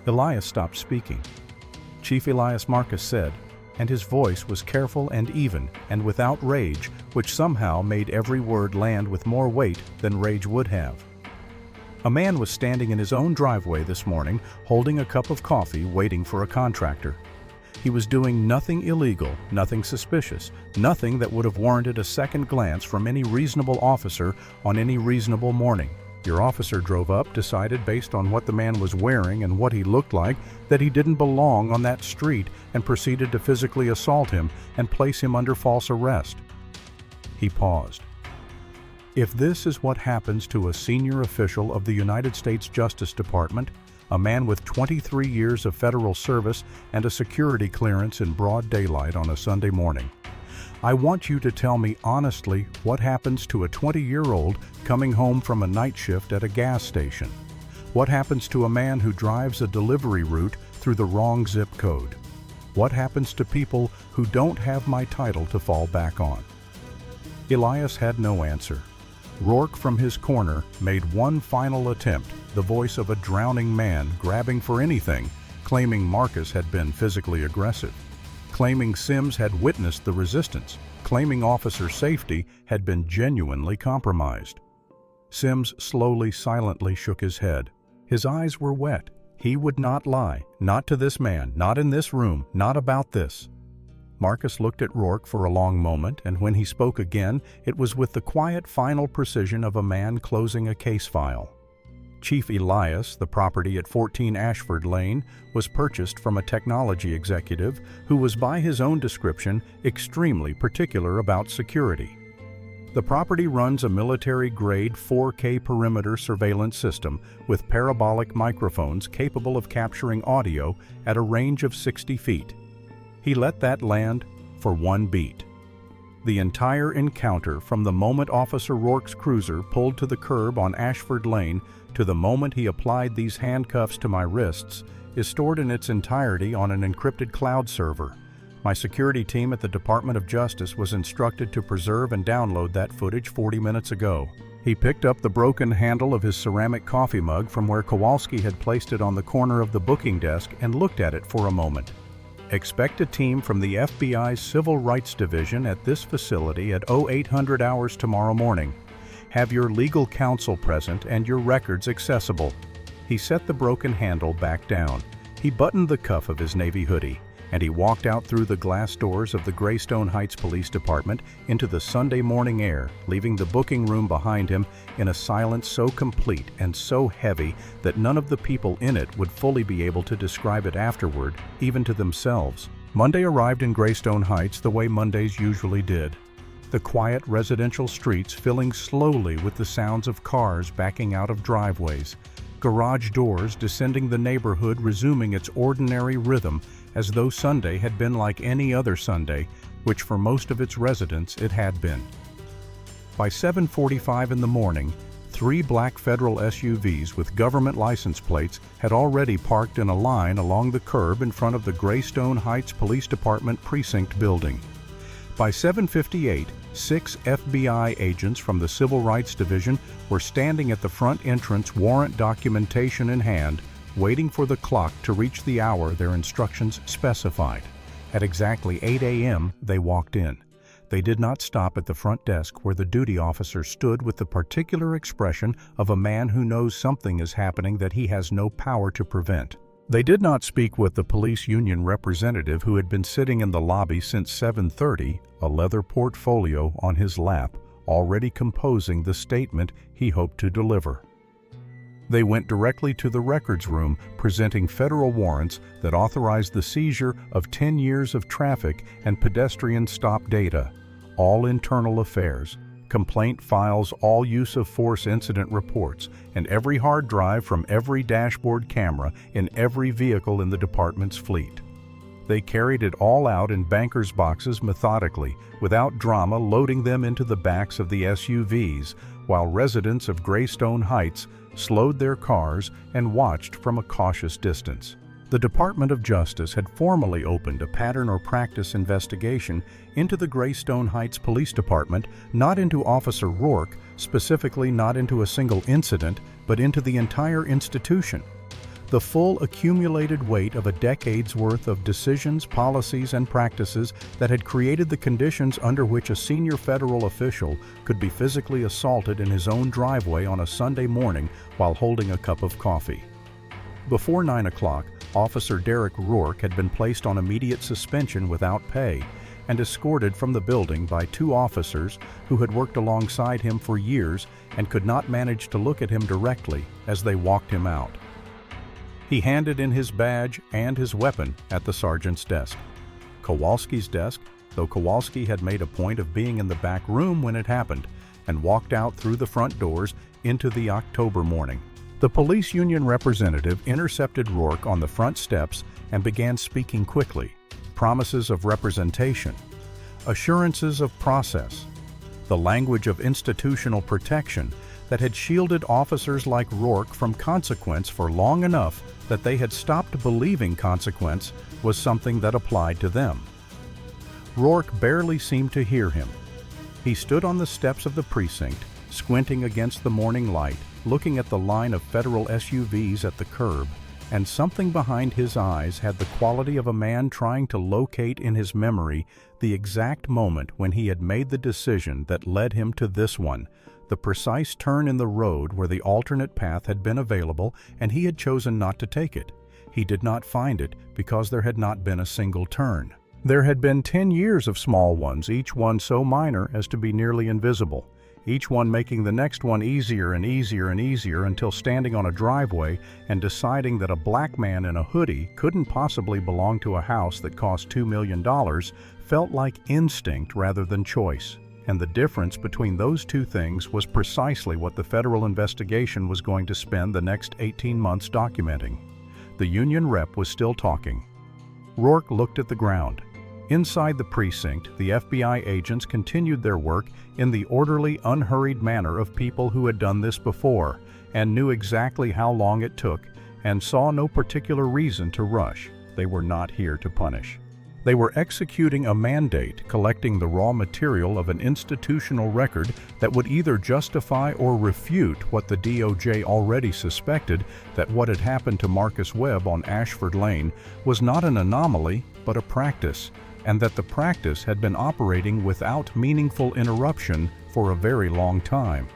Elias stopped speaking. Chief Elias, Marcus said, and his voice was careful and even and without rage, which somehow made every word land with more weight than rage would have. A man was standing in his own driveway this morning, holding a cup of coffee, waiting for a contractor. He was doing nothing illegal, nothing suspicious, nothing that would have warranted a second glance from any reasonable officer on any reasonable morning. Your officer drove up, decided based on what the man was wearing and what he looked like that he didn't belong on that street, and proceeded to physically assault him and place him under false arrest. He paused. If this is what happens to a senior official of the United States Justice Department, a man with 23 years of federal service and a security clearance in broad daylight on a Sunday morning, I want you to tell me honestly what happens to a 20-year-old coming home from a night shift at a gas station. What happens to a man who drives a delivery route through the wrong zip code? What happens to people who don't have my title to fall back on? Elias had no answer. Rourke from his corner made one final attempt, the voice of a drowning man grabbing for anything, claiming Marcus had been physically aggressive, claiming Sims had witnessed the resistance, claiming officer safety had been genuinely compromised. Sims slowly, silently shook his head. His eyes were wet. He would not lie, not to this man, not in this room, not about this. Marcus looked at Rourke for a long moment, and when he spoke again, it was with the quiet, final precision of a man closing a case file. Chief Elias, the property at 14 Ashford Lane, was purchased from a technology executive who was, by his own description, extremely particular about security. The property runs a military-grade 4K perimeter surveillance system with parabolic microphones capable of capturing audio at a range of 60 feet. He let that land for one beat. The entire encounter, from the moment Officer Rourke's cruiser pulled to the curb on Ashford Lane to the moment he applied these handcuffs to my wrists, is stored in its entirety on an encrypted cloud server. My security team at the Department of Justice was instructed to preserve and download that footage 40 minutes ago. He picked up the broken handle of his ceramic coffee mug from where Kowalski had placed it on the corner of the booking desk and looked at it for a moment. Expect a team from the FBI's Civil Rights Division at this facility at 0800 hours tomorrow morning. Have your legal counsel present and your records accessible. He set the broken handle back down. He buttoned the cuff of his navy hoodie, and he walked out through the glass doors of the Greystone Heights Police Department into the Sunday morning air, leaving the booking room behind him in a silence so complete and so heavy that none of the people in it would fully be able to describe it afterward, even to themselves. Monday arrived in Greystone Heights the way Mondays usually did. The quiet residential streets filling slowly with the sounds of cars backing out of driveways, garage doors descending the neighborhood resuming its ordinary rhythm as though Sunday had been like any other Sunday, which for most of its residents it had been. By 7:45 in the morning, 3 black federal SUVs with government license plates had already parked in a line along the curb in front of the Greystone Heights Police Department precinct building. By 7:58, 6 FBI agents from the Civil Rights Division were standing at the front entrance, warrant documentation in hand, waiting for the clock to reach the hour their instructions specified. At exactly 8 a.m., they walked in. They did not stop at the front desk where the duty officer stood with the particular expression of a man who knows something is happening that he has no power to prevent. They did not speak with the police union representative who had been sitting in the lobby since 7:30, a leather portfolio on his lap, already composing the statement he hoped to deliver. They went directly to the records room, presenting federal warrants that authorized the seizure of 10 years of traffic and pedestrian stop data, all internal affairs, complaint files, all use of force incident reports, and every hard drive from every dashboard camera in every vehicle in the department's fleet. They carried it all out in bankers' boxes methodically, without drama, loading them into the backs of the SUVs, while residents of Greystone Heights slowed their cars and watched from a cautious distance. The Department of Justice had formally opened a pattern or practice investigation into the Greystone Heights Police Department, not into Officer Rourke, specifically not into a single incident, but into the entire institution. The full accumulated weight of a decade's worth of decisions, policies, and practices that had created the conditions under which a senior federal official could be physically assaulted in his own driveway on a Sunday morning while holding a cup of coffee. Before 9 o'clock, Officer Derek Rourke had been placed on immediate suspension without pay and escorted from the building by 2 officers who had worked alongside him for years and could not manage to look at him directly as they walked him out. He handed in his badge and his weapon at the sergeant's desk. Kowalski's desk, though Kowalski had made a point of being in the back room when it happened, and walked out through the front doors into the October morning. The police union representative intercepted Rourke on the front steps and began speaking quickly. Promises of representation, assurances of process, the language of institutional protection that had shielded officers like Rourke from consequence for long enough that they had stopped believing consequence was something that applied to them. Rourke barely seemed to hear him. He stood on the steps of the precinct, squinting against the morning light, looking at the line of federal SUVs at the curb, and something behind his eyes had the quality of a man trying to locate in his memory the exact moment when he had made the decision that led him to this one, the precise turn in the road where the alternate path had been available and he had chosen not to take it. He did not find it because there had not been a single turn. There had been 10 years of small ones, each one so minor as to be nearly invisible. each one making the next one easier and easier and easier until standing on a driveway and deciding that a black man in a hoodie couldn't possibly belong to a house that cost $2 million felt like instinct rather than choice. And the difference between those two things was precisely what the federal investigation was going to spend the next 18 months documenting. The union rep was still talking. Rourke looked at the ground. Inside the precinct, the FBI agents continued their work in the orderly, unhurried manner of people who had done this before and knew exactly how long it took and saw no particular reason to rush. They were not here to punish. They were executing a mandate, collecting the raw material of an institutional record that would either justify or refute what the DOJ already suspected, that what had happened to Marcus Webb on Ashford Lane was not an anomaly, but a practice, and that the practice had been operating without meaningful interruption for a very long time.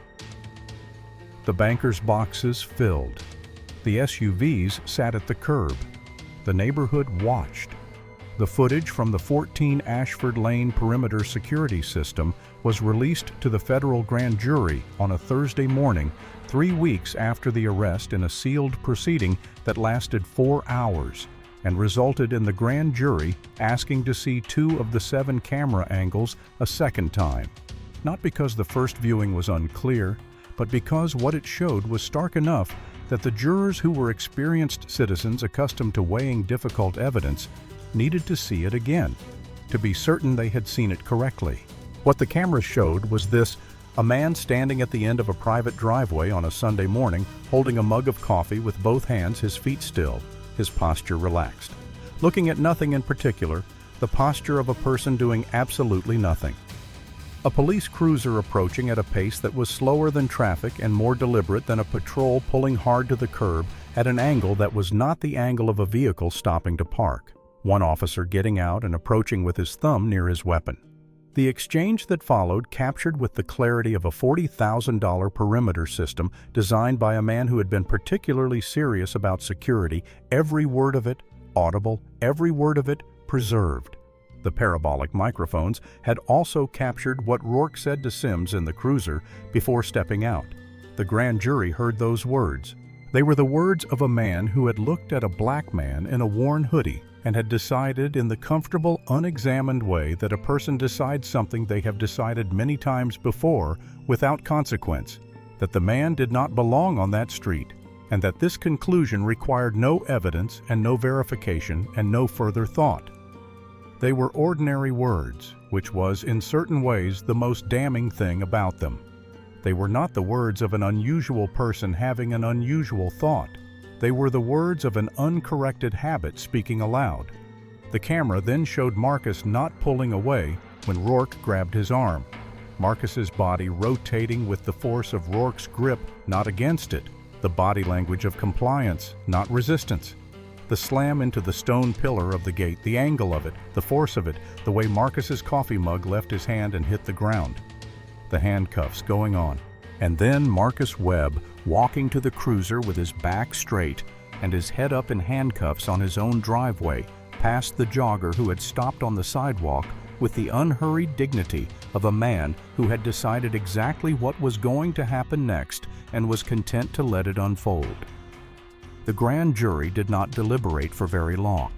The bankers' boxes filled. The SUVs sat at the curb. The neighborhood watched. The footage from the 14 Ashford Lane perimeter security system was released to the federal grand jury on a Thursday morning, 3 weeks after the arrest, in a sealed proceeding that lasted 4 hours and resulted in the grand jury asking to see 2 of the 7 camera angles a second time. Not because the first viewing was unclear, but because what it showed was stark enough that the jurors, who were experienced citizens accustomed to weighing difficult evidence, needed to see it again, to be certain they had seen it correctly. What the camera showed was this: a man standing at the end of a private driveway on a Sunday morning, holding a mug of coffee with both hands, his feet still, his posture relaxed. Looking at nothing in particular, the posture of a person doing absolutely nothing. A police cruiser approaching at a pace that was slower than traffic and more deliberate than a patrol pulling hard to the curb at an angle that was not the angle of a vehicle stopping to park. One officer getting out and approaching with his thumb near his weapon. The exchange that followed captured with the clarity of a $40,000 perimeter system designed by a man who had been particularly serious about security, every word of it audible, every word of it preserved. The parabolic microphones had also captured what Rourke said to Sims in the cruiser before stepping out. The grand jury heard those words. They were the words of a man who had looked at a black man in a worn hoodie and had decided in the comfortable, unexamined way that a person decides something they have decided many times before without consequence, that the man did not belong on that street, and that this conclusion required no evidence and no verification and no further thought. They were ordinary words, which was in certain ways the most damning thing about them. They were not the words of an unusual person having an unusual thought. They were the words of an uncorrected habit speaking aloud. The camera then showed Marcus not pulling away when Rourke grabbed his arm. Marcus's body rotating with the force of Rourke's grip, not against it. The body language of compliance, not resistance. The slam into the stone pillar of the gate, the angle of it, the force of it, the way Marcus's coffee mug left his hand and hit the ground. The handcuffs going on. And then Marcus Webb walking to the cruiser with his back straight and his head up in handcuffs on his own driveway, past the jogger who had stopped on the sidewalk with the unhurried dignity of a man who had decided exactly what was going to happen next and was content to let it unfold. The grand jury did not deliberate for very long.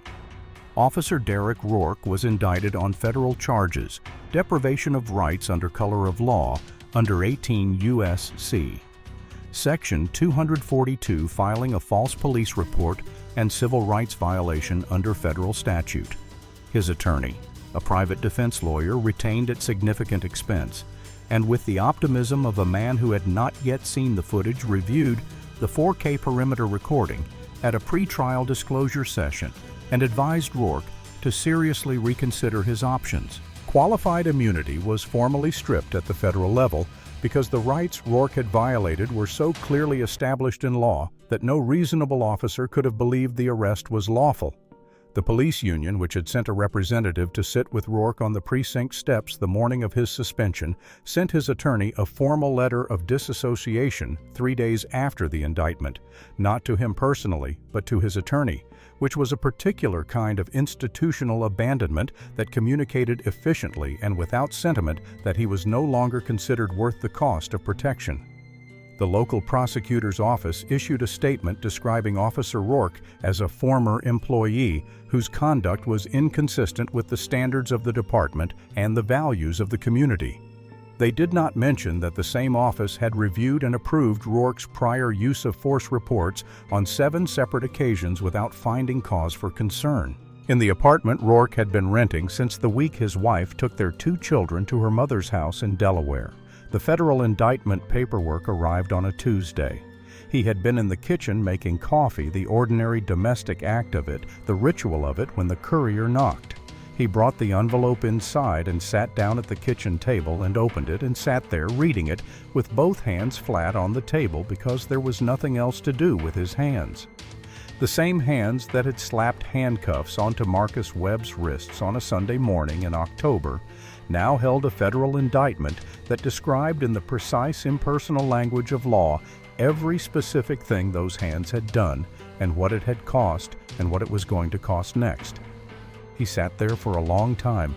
Officer Derek Rourke was indicted on federal charges, deprivation of rights under color of law, under 18 U.S.C. Section 242, filing a false police report and civil rights violation under federal statute. His attorney, a private defense lawyer retained at significant expense, and with the optimism of a man who had not yet seen the footage, reviewed the 4K perimeter recording at a pre-trial disclosure session and advised Rourke to seriously reconsider his options. Qualified immunity was formally stripped at the federal level because the rights Rourke had violated were so clearly established in law that no reasonable officer could have believed the arrest was lawful. The police union, which had sent a representative to sit with Rourke on the precinct steps the morning of his suspension, sent his attorney a formal letter of disassociation 3 days after the indictment, not to him personally, but to his attorney, which was a particular kind of institutional abandonment that communicated efficiently and without sentiment that he was no longer considered worth the cost of protection. The local prosecutor's office issued a statement describing Officer Rourke as a former employee whose conduct was inconsistent with the standards of the department and the values of the community. They did not mention that the same office had reviewed and approved Rourke's prior use of force reports on 7 separate occasions without finding cause for concern. In the apartment Rourke had been renting since the week his wife took their 2 children to her mother's house in Delaware. The federal indictment paperwork arrived on a Tuesday. He had been in the kitchen making coffee, the ordinary domestic act of it, the ritual of it, when the courier knocked. He brought the envelope inside and sat down at the kitchen table and opened it and sat there reading it with both hands flat on the table because there was nothing else to do with his hands. The same hands that had slapped handcuffs onto Marcus Webb's wrists on a Sunday morning in October now held a federal indictment that described in the precise impersonal language of law every specific thing those hands had done and what it had cost and what it was going to cost next. He sat there for a long time.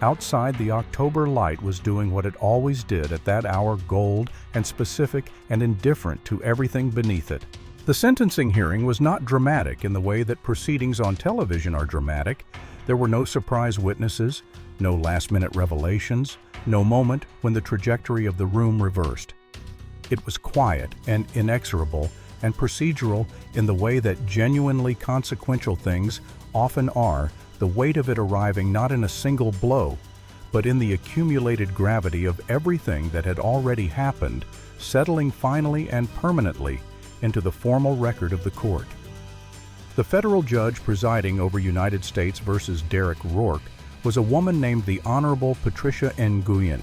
Outside, the October light was doing what it always did at that hour, gold and specific and indifferent to everything beneath it. The sentencing hearing was not dramatic in the way that proceedings on television are dramatic. There were no surprise witnesses, no last-minute revelations, no moment when the trajectory of the room reversed. It was quiet and inexorable and procedural in the way that genuinely consequential things often are, the weight of it arriving not in a single blow, but in the accumulated gravity of everything that had already happened, settling finally and permanently into the formal record of the court. The federal judge presiding over United States versus Derek Rourke was a woman named the Honorable Patricia Nguyen,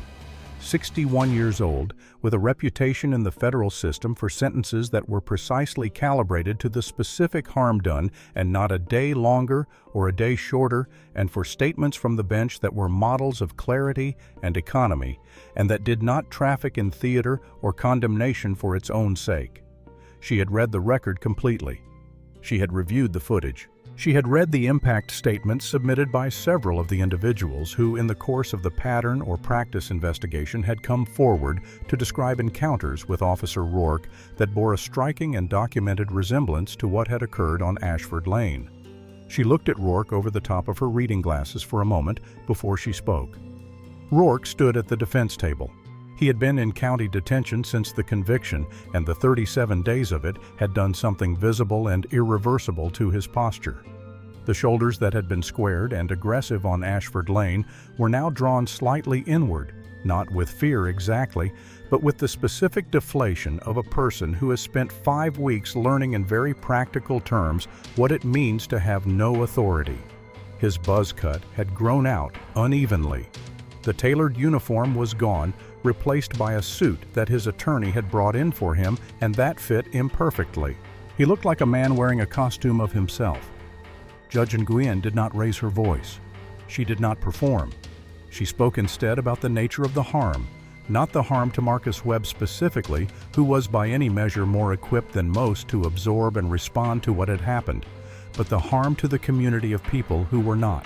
61 years old, with a reputation in the federal system for sentences that were precisely calibrated to the specific harm done and not a day longer or a day shorter, and for statements from the bench that were models of clarity and economy, and that did not traffic in theater or condemnation for its own sake. She had read the record completely. She had reviewed the footage. She had read the impact statements submitted by several of the individuals who, in the course of the pattern or practice investigation, had come forward to describe encounters with Officer Rourke that bore a striking and documented resemblance to what had occurred on Ashford Lane. She looked at Rourke over the top of her reading glasses for a moment before she spoke. Rourke stood at the defense table. He had been in county detention since the conviction, and the 37 days of it had done something visible and irreversible to his posture. The shoulders that had been squared and aggressive on Ashford Lane were now drawn slightly inward, not with fear exactly, but with the specific deflation of a person who has spent 5 weeks learning in very practical terms what it means to have no authority. His buzz cut had grown out unevenly. The tailored uniform was gone, replaced by a suit that his attorney had brought in for him, and that fit imperfectly. He looked like a man wearing a costume of himself. Judge Nguyen did not raise her voice. She did not perform. She spoke instead about the nature of the harm, not the harm to Marcus Webb specifically, who was by any measure more equipped than most to absorb and respond to what had happened, but the harm to the community of people who were not.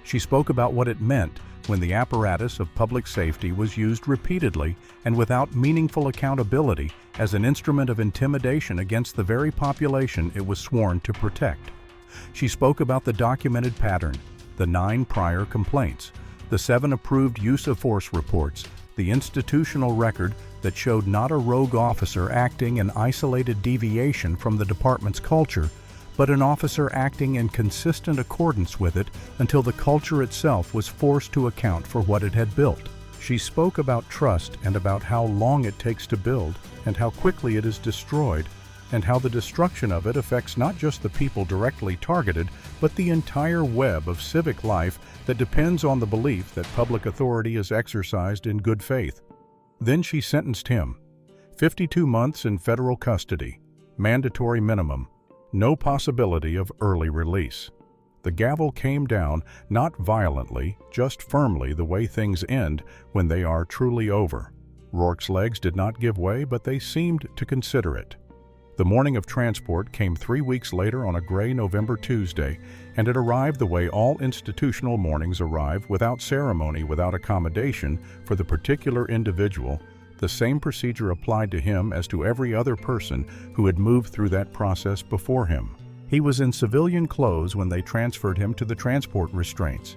She spoke about what it meant when the apparatus of public safety was used repeatedly and without meaningful accountability as an instrument of intimidation against the very population it was sworn to protect. She spoke about the documented pattern, the 9 prior complaints, the 7 approved use of force reports, the institutional record that showed not a rogue officer acting in isolated deviation from the department's culture, but an officer acting in consistent accordance with it until the culture itself was forced to account for what it had built. She spoke about trust and about how long it takes to build and how quickly it is destroyed, and how the destruction of it affects not just the people directly targeted, but the entire web of civic life that depends on the belief that public authority is exercised in good faith. Then she sentenced him. 52 months in federal custody, mandatory minimum, no possibility of early release. The gavel came down, not violently, just firmly, the way things end when they are truly over. Rourke's legs did not give way, but they seemed to consider it. The morning of transport came 3 weeks later on a gray November Tuesday, and it arrived the way all institutional mornings arrive, without ceremony, without accommodation for the particular individual. The same procedure applied to him as to every other person who had moved through that process before him. He was in civilian clothes when they transferred him to the transport restraints.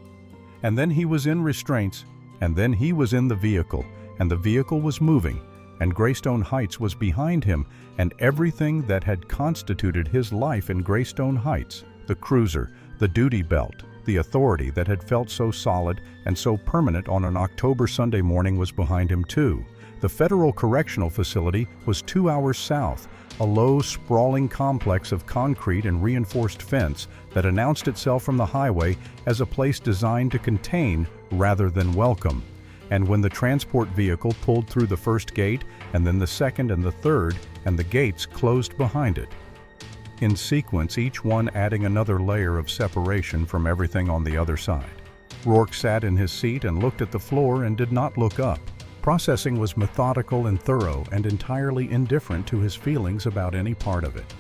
And then he was in restraints, and then he was in the vehicle, and the vehicle was moving, and Greystone Heights was behind him, and everything that had constituted his life in Greystone Heights, the cruiser, the duty belt, the authority that had felt so solid and so permanent on an October Sunday morning, was behind him too. The Federal Correctional Facility was 2 hours south, a low, sprawling complex of concrete and reinforced fence that announced itself from the highway as a place designed to contain rather than welcome. And when the transport vehicle pulled through the first gate, and then the second and the third, and the gates closed behind it, in sequence, each one adding another layer of separation from everything on the other side, Rourke sat in his seat and looked at the floor and did not look up. Processing was methodical and thorough and entirely indifferent to his feelings about any part of it.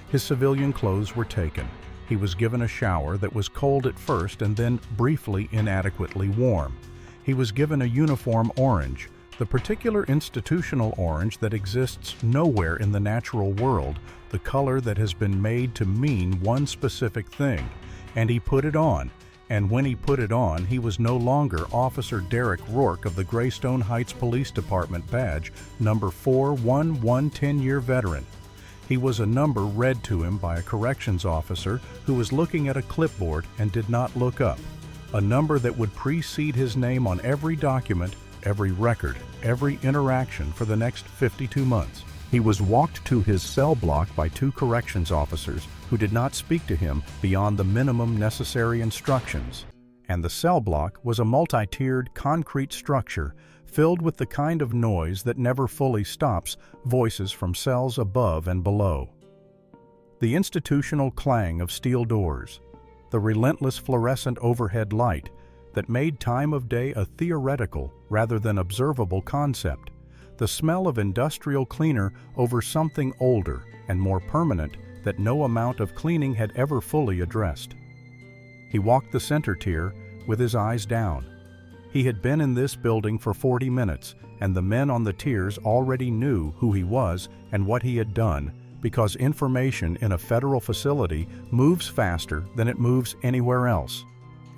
His civilian clothes were taken. He was given a shower that was cold at first and then briefly inadequately warm. He was given a uniform orange, the particular institutional orange that exists nowhere in the natural world, the color that has been made to mean one specific thing, and he put it on. And when he put it on, he was no longer Officer Derek Rourke of the Greystone Heights Police Department badge, number 411, 10-year veteran. He was a number read to him by a corrections officer who was looking at a clipboard and did not look up. A number that would precede his name on every document, every record, every interaction for the next 52 months. He was walked to his cell block by 2 corrections officers who did not speak to him beyond the minimum necessary instructions. And the cell block was a multi-tiered concrete structure filled with the kind of noise that never fully stops, voices from cells above and below. The institutional clang of steel doors, the relentless fluorescent overhead light that made time of day a theoretical rather than observable concept, the smell of industrial cleaner over something older and more permanent that no amount of cleaning had ever fully addressed. He walked the center tier with his eyes down. He had been in this building for 40 minutes, and the men on the tiers already knew who he was and what he had done, because information in a federal facility moves faster than it moves anywhere else.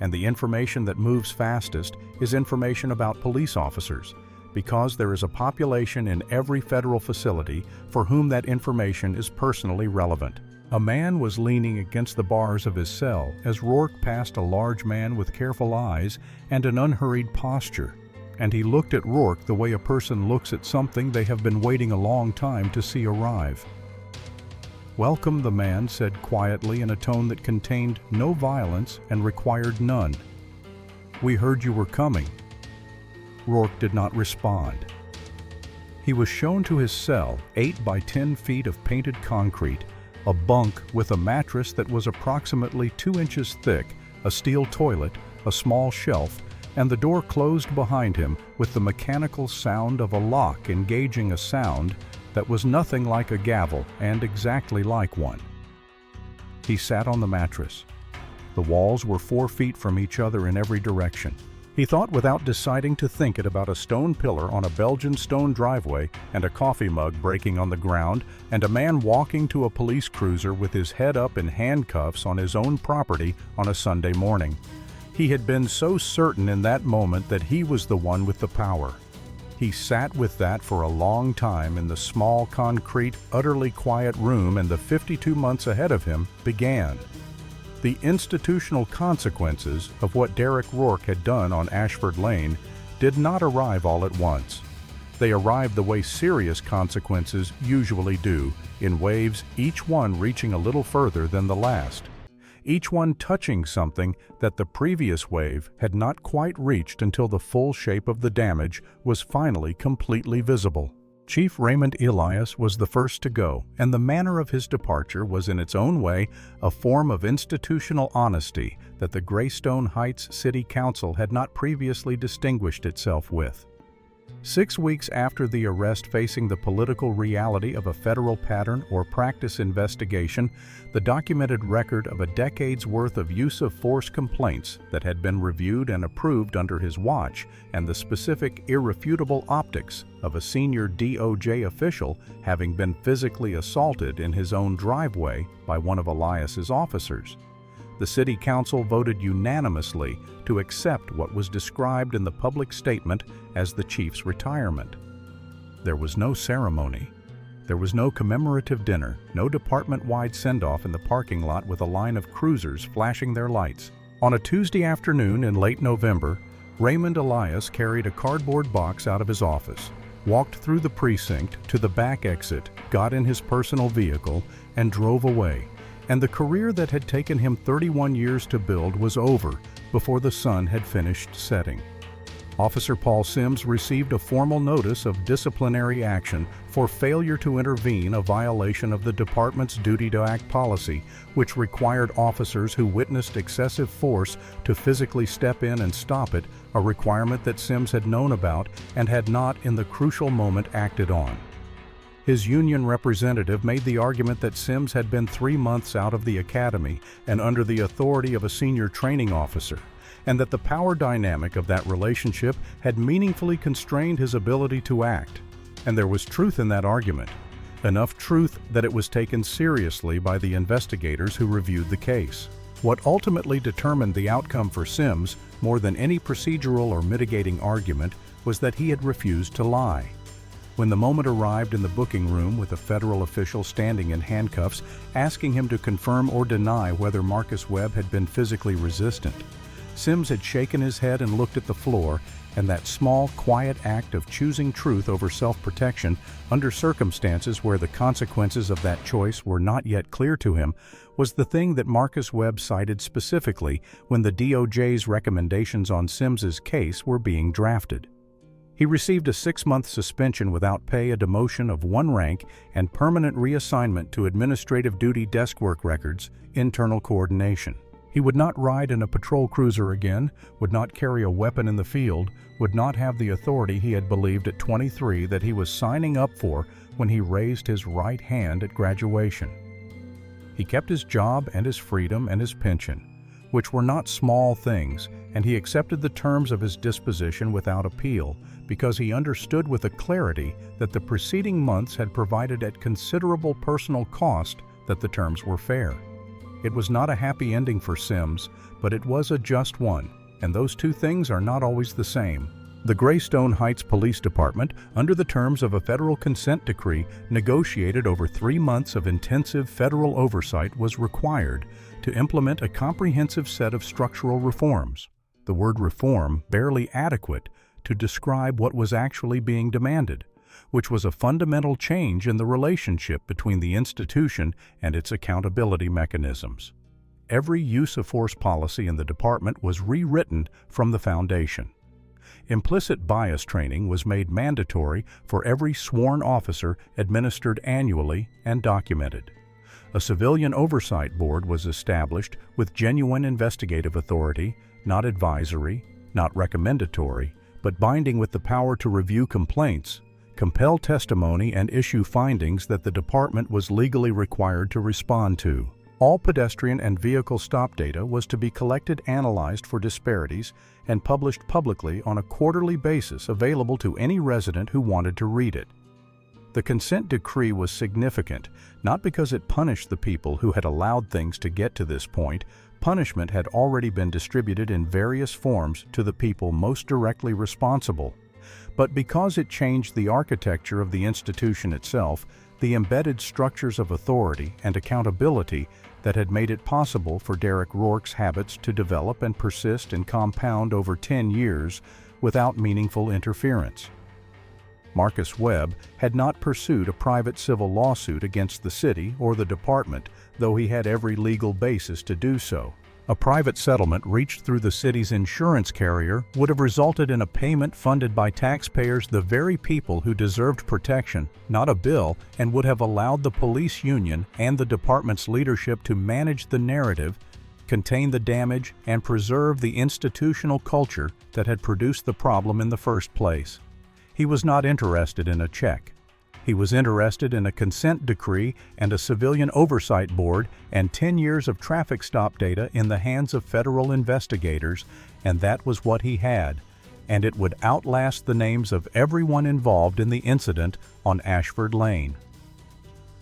And the information that moves fastest is information about police officers, because there is a population in every federal facility for whom that information is personally relevant. A man was leaning against the bars of his cell as Rourke passed a large man with careful eyes and an unhurried posture, and he looked at Rourke the way a person looks at something they have been waiting a long time to see arrive. "Welcome," the man said quietly in a tone that contained no violence and required none. "We heard you were coming." Rourke did not respond. He was shown to his cell, 8 by 10 feet of painted concrete, a bunk with a mattress that was approximately 2 inches thick, a steel toilet, a small shelf, and the door closed behind him with the mechanical sound of a lock engaging a sound that was nothing like a gavel and exactly like one. He sat on the mattress. The walls were 4 feet from each other in every direction. He thought without deciding to think it about a stone pillar on a Belgian stone driveway and a coffee mug breaking on the ground and a man walking to a police cruiser with his head up in handcuffs on his own property on a Sunday morning. He had been so certain in that moment that he was the one with the power. He sat with that for a long time in the small, concrete, utterly quiet room, and the 52 months ahead of him began. The institutional consequences of what Derek Rourke had done on Ashford Lane did not arrive all at once. They arrived the way serious consequences usually do, in waves, each one reaching a little further than the last, each one touching something that the previous wave had not quite reached until the full shape of the damage was finally completely visible. Chief Raymond Elias was the first to go, and the manner of his departure was in its own way a form of institutional honesty that the Greystone Heights City Council had not previously distinguished itself with. 6 weeks after the arrest facing the political reality of a federal pattern or practice investigation, the documented record of a decade's worth of use of force complaints that had been reviewed and approved under his watch, and the specific irrefutable optics of a senior DOJ official having been physically assaulted in his own driveway by one of Elias's officers, the City Council voted unanimously to accept what was described in the public statement as the chief's retirement. There was no ceremony. There was no commemorative dinner, no department-wide send-off in the parking lot with a line of cruisers flashing their lights. On a Tuesday afternoon in late November, Raymond Elias carried a cardboard box out of his office, walked through the precinct to the back exit, got in his personal vehicle, and drove away. And the career that had taken him 31 years to build was over before the sun had finished setting. Officer Paul Sims received a formal notice of disciplinary action for failure to intervene, a violation of the department's duty to act policy, which required officers who witnessed excessive force to physically step in and stop it, a requirement that Sims had known about and had not in the crucial moment acted on. His union representative made the argument that Sims had been 3 months out of the academy and under the authority of a senior training officer, and that the power dynamic of that relationship had meaningfully constrained his ability to act. And there was truth in that argument, enough truth that it was taken seriously by the investigators who reviewed the case. What ultimately determined the outcome for Sims, more than any procedural or mitigating argument, was that he had refused to lie. When the moment arrived in the booking room with a federal official standing in handcuffs, asking him to confirm or deny whether Marcus Webb had been physically resistant, Sims had shaken his head and looked at the floor, and that small, quiet act of choosing truth over self-protection under circumstances where the consequences of that choice were not yet clear to him was the thing that Marcus Webb cited specifically when the DOJ's recommendations on Sims's case were being drafted. He received a 6-month suspension without pay, a demotion of 1 rank, and permanent reassignment to administrative duty desk work records, internal coordination. He would not ride in a patrol cruiser again, would not carry a weapon in the field, would not have the authority he had believed at 23 that he was signing up for when he raised his right hand at graduation. He kept his job and his freedom and his pension, which were not small things, and he accepted the terms of his disposition without appeal, because he understood with a clarity that the preceding months had provided at considerable personal cost that the terms were fair. It was not a happy ending for Sims, but it was a just one, and those two things are not always the same. The Greystone Heights Police Department, under the terms of a federal consent decree negotiated over 3 months of intensive federal oversight, was required to implement a comprehensive set of structural reforms, the word reform barely adequate to describe what was actually being demanded, which was a fundamental change in the relationship between the institution and its accountability mechanisms. Every use of force policy in the department was rewritten from the foundation. Implicit bias training was made mandatory for every sworn officer, administered annually and documented. A civilian oversight board was established with genuine investigative authority, not advisory, not recommendatory, but binding with the power to review complaints, compel testimony, and issue findings that the department was legally required to respond to. All pedestrian and vehicle stop data was to be collected, analyzed for disparities, and published publicly on a quarterly basis, available to any resident who wanted to read it. The consent decree was significant, not because it punished the people who had allowed things to get to this point. Punishment had already been distributed in various forms to the people most directly responsible, but because it changed the architecture of the institution itself, the embedded structures of authority and accountability that had made it possible for Derek Rourke's habits to develop and persist and compound over 10 years without meaningful interference. Marcus Webb had not pursued a private civil lawsuit against the city or the department, though he had every legal basis to do so. A private settlement reached through the city's insurance carrier would have resulted in a payment funded by taxpayers, the very people who deserved protection, not a bill, and would have allowed the police union and the department's leadership to manage the narrative, contain the damage, and preserve the institutional culture that had produced the problem in the first place. He was not interested in a check. He was interested in a consent decree and a civilian oversight board and 10 years of traffic stop data in the hands of federal investigators, and that was what he had, and it would outlast the names of everyone involved in the incident on Ashford Lane.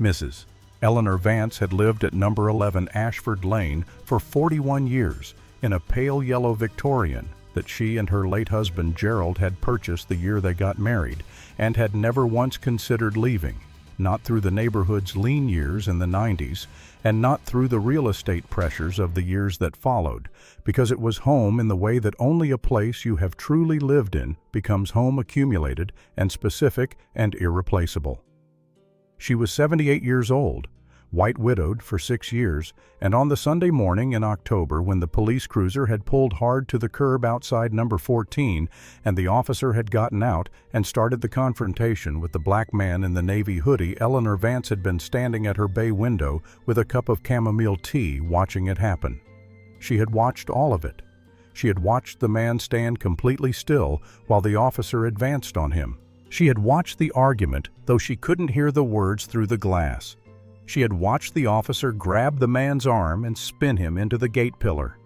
Mrs. Eleanor Vance had lived at number 11 Ashford Lane for 41 years in a pale yellow Victorian that she and her late husband Gerald had purchased the year they got married, and had never once considered leaving, not through the neighborhood's lean years in the 90s, and not through the real estate pressures of the years that followed, because it was home in the way that only a place you have truly lived in becomes home, accumulated and specific and irreplaceable. She was 78 years old, white widowed for 6 years, and on the Sunday morning in October, when the police cruiser had pulled hard to the curb outside number 14 and the officer had gotten out and started the confrontation with the black man in the navy hoodie, Eleanor Vance had been standing at her bay window with a cup of chamomile tea watching it happen. She had watched all of it. She had watched the man stand completely still while the officer advanced on him. She had watched the argument, though she couldn't hear the words through the glass. She had watched the officer grab the man's arm and spin him into the gate pillar.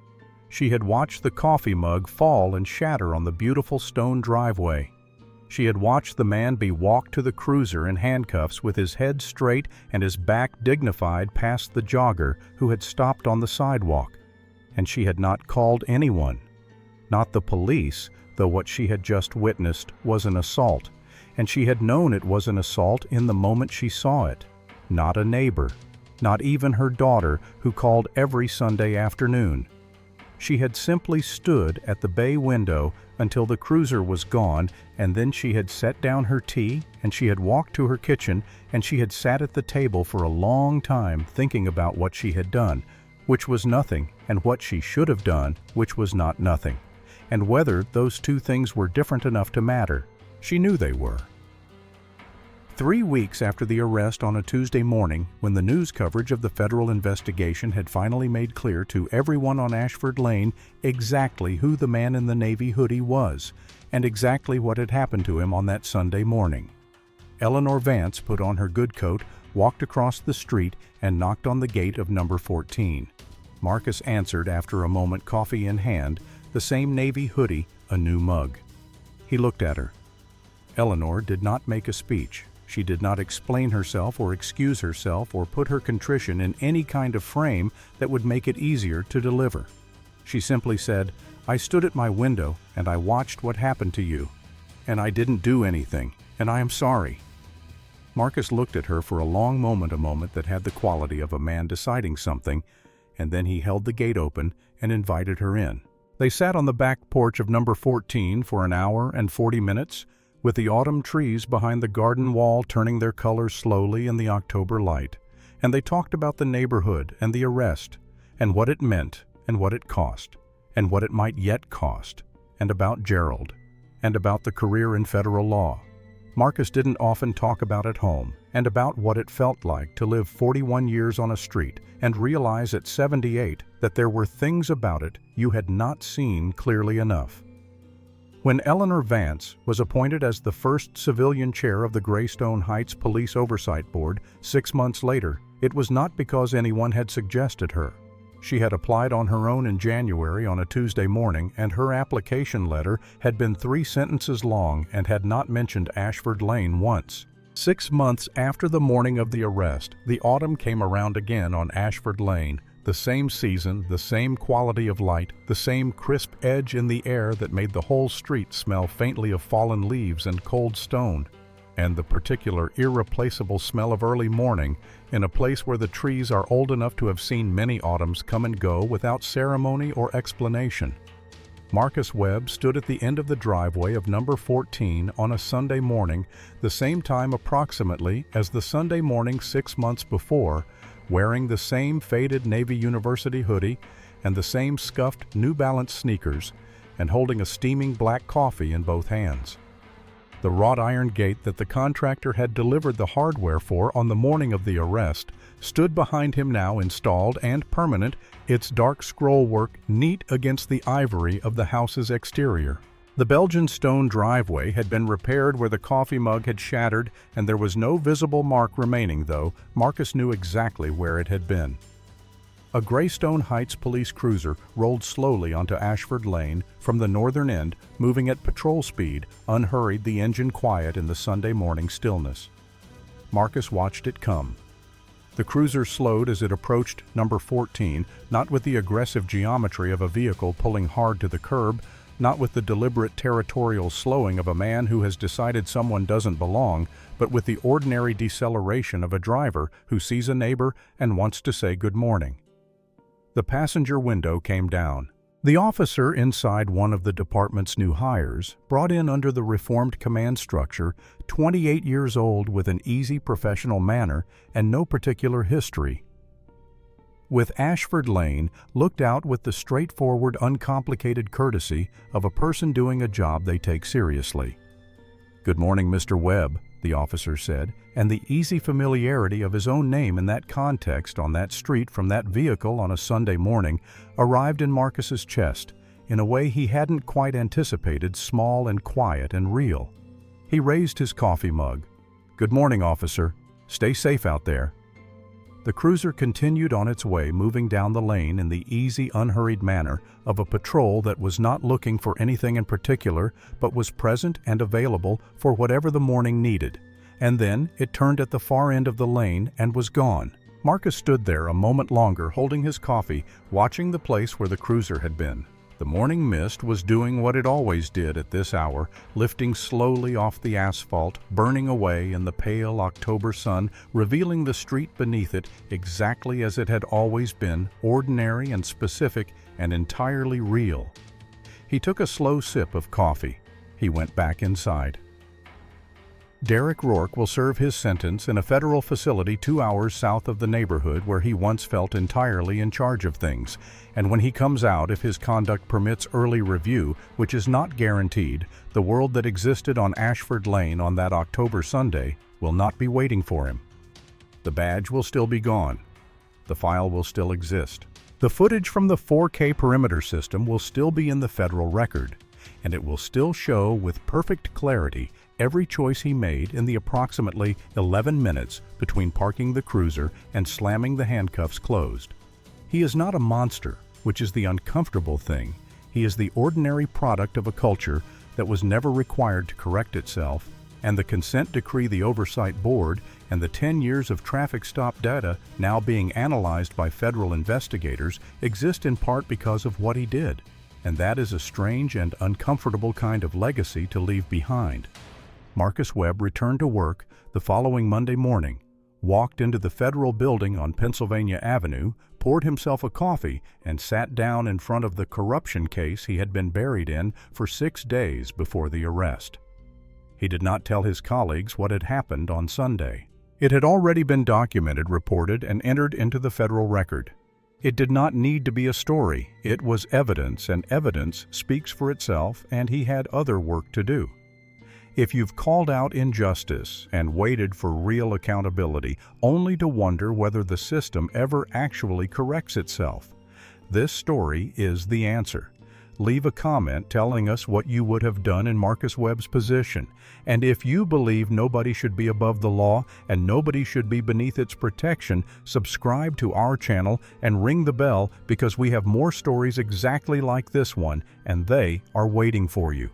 She had watched the coffee mug fall and shatter on the beautiful stone driveway. She had watched the man be walked to the cruiser in handcuffs with his head straight and his back dignified past the jogger who had stopped on the sidewalk. And she had not called anyone. Not the police, though what she had just witnessed was an assault, and she had known it was an assault in the moment she saw it. Not a neighbor, not even her daughter, who called every Sunday afternoon. She had simply stood at the bay window until the cruiser was gone, and then she had set down her tea, and she had walked to her kitchen, and she had sat at the table for a long time thinking about what she had done, which was nothing, and what she should have done, which was not nothing, and whether those two things were different enough to matter. She knew they were. 3 weeks after the arrest on a Tuesday morning, when the news coverage of the federal investigation had finally made clear to everyone on Ashford Lane exactly who the man in the navy hoodie was, and exactly what had happened to him on that Sunday morning, Eleanor Vance put on her good coat, walked across the street, and knocked on the gate of number 14. Marcus answered after a moment, coffee in hand, the same navy hoodie, a new mug. He looked at her. Eleanor did not make a speech. She did not explain herself or excuse herself or put her contrition in any kind of frame that would make it easier to deliver. She simply said, "I stood at my window and I watched what happened to you, and I didn't do anything, and I am sorry." Marcus looked at her for a long moment, a moment that had the quality of a man deciding something, and then he held the gate open and invited her in. They sat on the back porch of number 14 for an hour and 40 minutes, with the autumn trees behind the garden wall turning their colors slowly in the October light, and they talked about the neighborhood and the arrest, and what it meant, and what it cost, and what it might yet cost, and about Gerald, and about the career in federal law. Marcus didn't often talk about at home, and about what it felt like to live 41 years on a street and realize at 78 that there were things about it you had not seen clearly enough. When Eleanor Vance was appointed as the first civilian chair of the Greystone Heights Police Oversight Board 6 months later, it was not because anyone had suggested her. She had applied on her own in January on a Tuesday morning, and her application letter had been 3 sentences long and had not mentioned Ashford Lane once. 6 months after the morning of the arrest, the autumn came around again on Ashford Lane. The same season, the same quality of light, the same crisp edge in the air that made the whole street smell faintly of fallen leaves and cold stone, and the particular irreplaceable smell of early morning in a place where the trees are old enough to have seen many autumns come and go without ceremony or explanation. Marcus Webb stood at the end of the driveway of number 14 on a Sunday morning, the same time approximately as the Sunday morning 6 months before, wearing the same faded Navy University hoodie and the same scuffed New Balance sneakers, and holding a steaming black coffee in both hands. The wrought iron gate that the contractor had delivered the hardware for on the morning of the arrest stood behind him now, installed and permanent, its dark scrollwork neat against the ivory of the house's exterior. The Belgian stone driveway had been repaired where the coffee mug had shattered, and there was no visible mark remaining, though Marcus knew exactly where it had been. A Greystone Heights police cruiser rolled slowly onto Ashford Lane from the northern end, moving at patrol speed, unhurried, the engine quiet in the Sunday morning stillness. Marcus watched it come. The cruiser slowed as it approached number 14, not with the aggressive geometry of a vehicle pulling hard to the curb, not with the deliberate territorial slowing of a man who has decided someone doesn't belong, but with the ordinary deceleration of a driver who sees a neighbor and wants to say good morning. The passenger window came down. The officer inside one of the department's new hires, brought in under the reformed command structure, 28 years old with an easy professional manner and no particular history. With Ashford Lane looked out with the straightforward, uncomplicated courtesy of a person doing a job they take seriously. "Good morning, Mr. Webb," the officer said, and the easy familiarity of his own name in that context, on that street, from that vehicle on a Sunday morning, arrived in Marcus's chest in a way he hadn't quite anticipated, small and quiet and real. He raised his coffee mug. "Good morning, officer. Stay safe out there." The cruiser continued on its way, moving down the lane in the easy, unhurried manner of a patrol that was not looking for anything in particular, but was present and available for whatever the morning needed. And then it turned at the far end of the lane and was gone. Marcus stood there a moment longer, holding his coffee, watching the place where the cruiser had been. The morning mist was doing what it always did at this hour, lifting slowly off the asphalt, burning away in the pale October sun, revealing the street beneath it exactly as it had always been, ordinary and specific and entirely real. He took a slow sip of coffee. He went back inside. Derek Rourke will serve his sentence in a federal facility 2 hours south of the neighborhood where he once felt entirely in charge of things. And when he comes out, if his conduct permits early review, which is not guaranteed, the world that existed on Ashford Lane on that October Sunday will not be waiting for him. The badge will still be gone. The file will still exist. The footage from the 4K perimeter system will still be in the federal record, and it will still show with perfect clarity every choice he made in the approximately 11 minutes between parking the cruiser and slamming the handcuffs closed. He is not a monster, which is the uncomfortable thing. He is the ordinary product of a culture that was never required to correct itself, and the consent decree, the oversight board, and the 10 years of traffic stop data now being analyzed by federal investigators exist in part because of what he did. And that is a strange and uncomfortable kind of legacy to leave behind. Marcus Webb returned to work the following Monday morning, walked into the federal building on Pennsylvania Avenue, poured himself a coffee, and sat down in front of the corruption case he had been buried in for 6 days before the arrest. He did not tell his colleagues what had happened on Sunday. It had already been documented, reported, and entered into the federal record. It did not need to be a story. It was evidence, and evidence speaks for itself, and he had other work to do. If you've called out injustice and waited for real accountability only to wonder whether the system ever actually corrects itself, this story is the answer. Leave a comment telling us what you would have done in Marcus Webb's position. And if you believe nobody should be above the law and nobody should be beneath its protection, subscribe to our channel and ring the bell, because we have more stories exactly like this one, and they are waiting for you.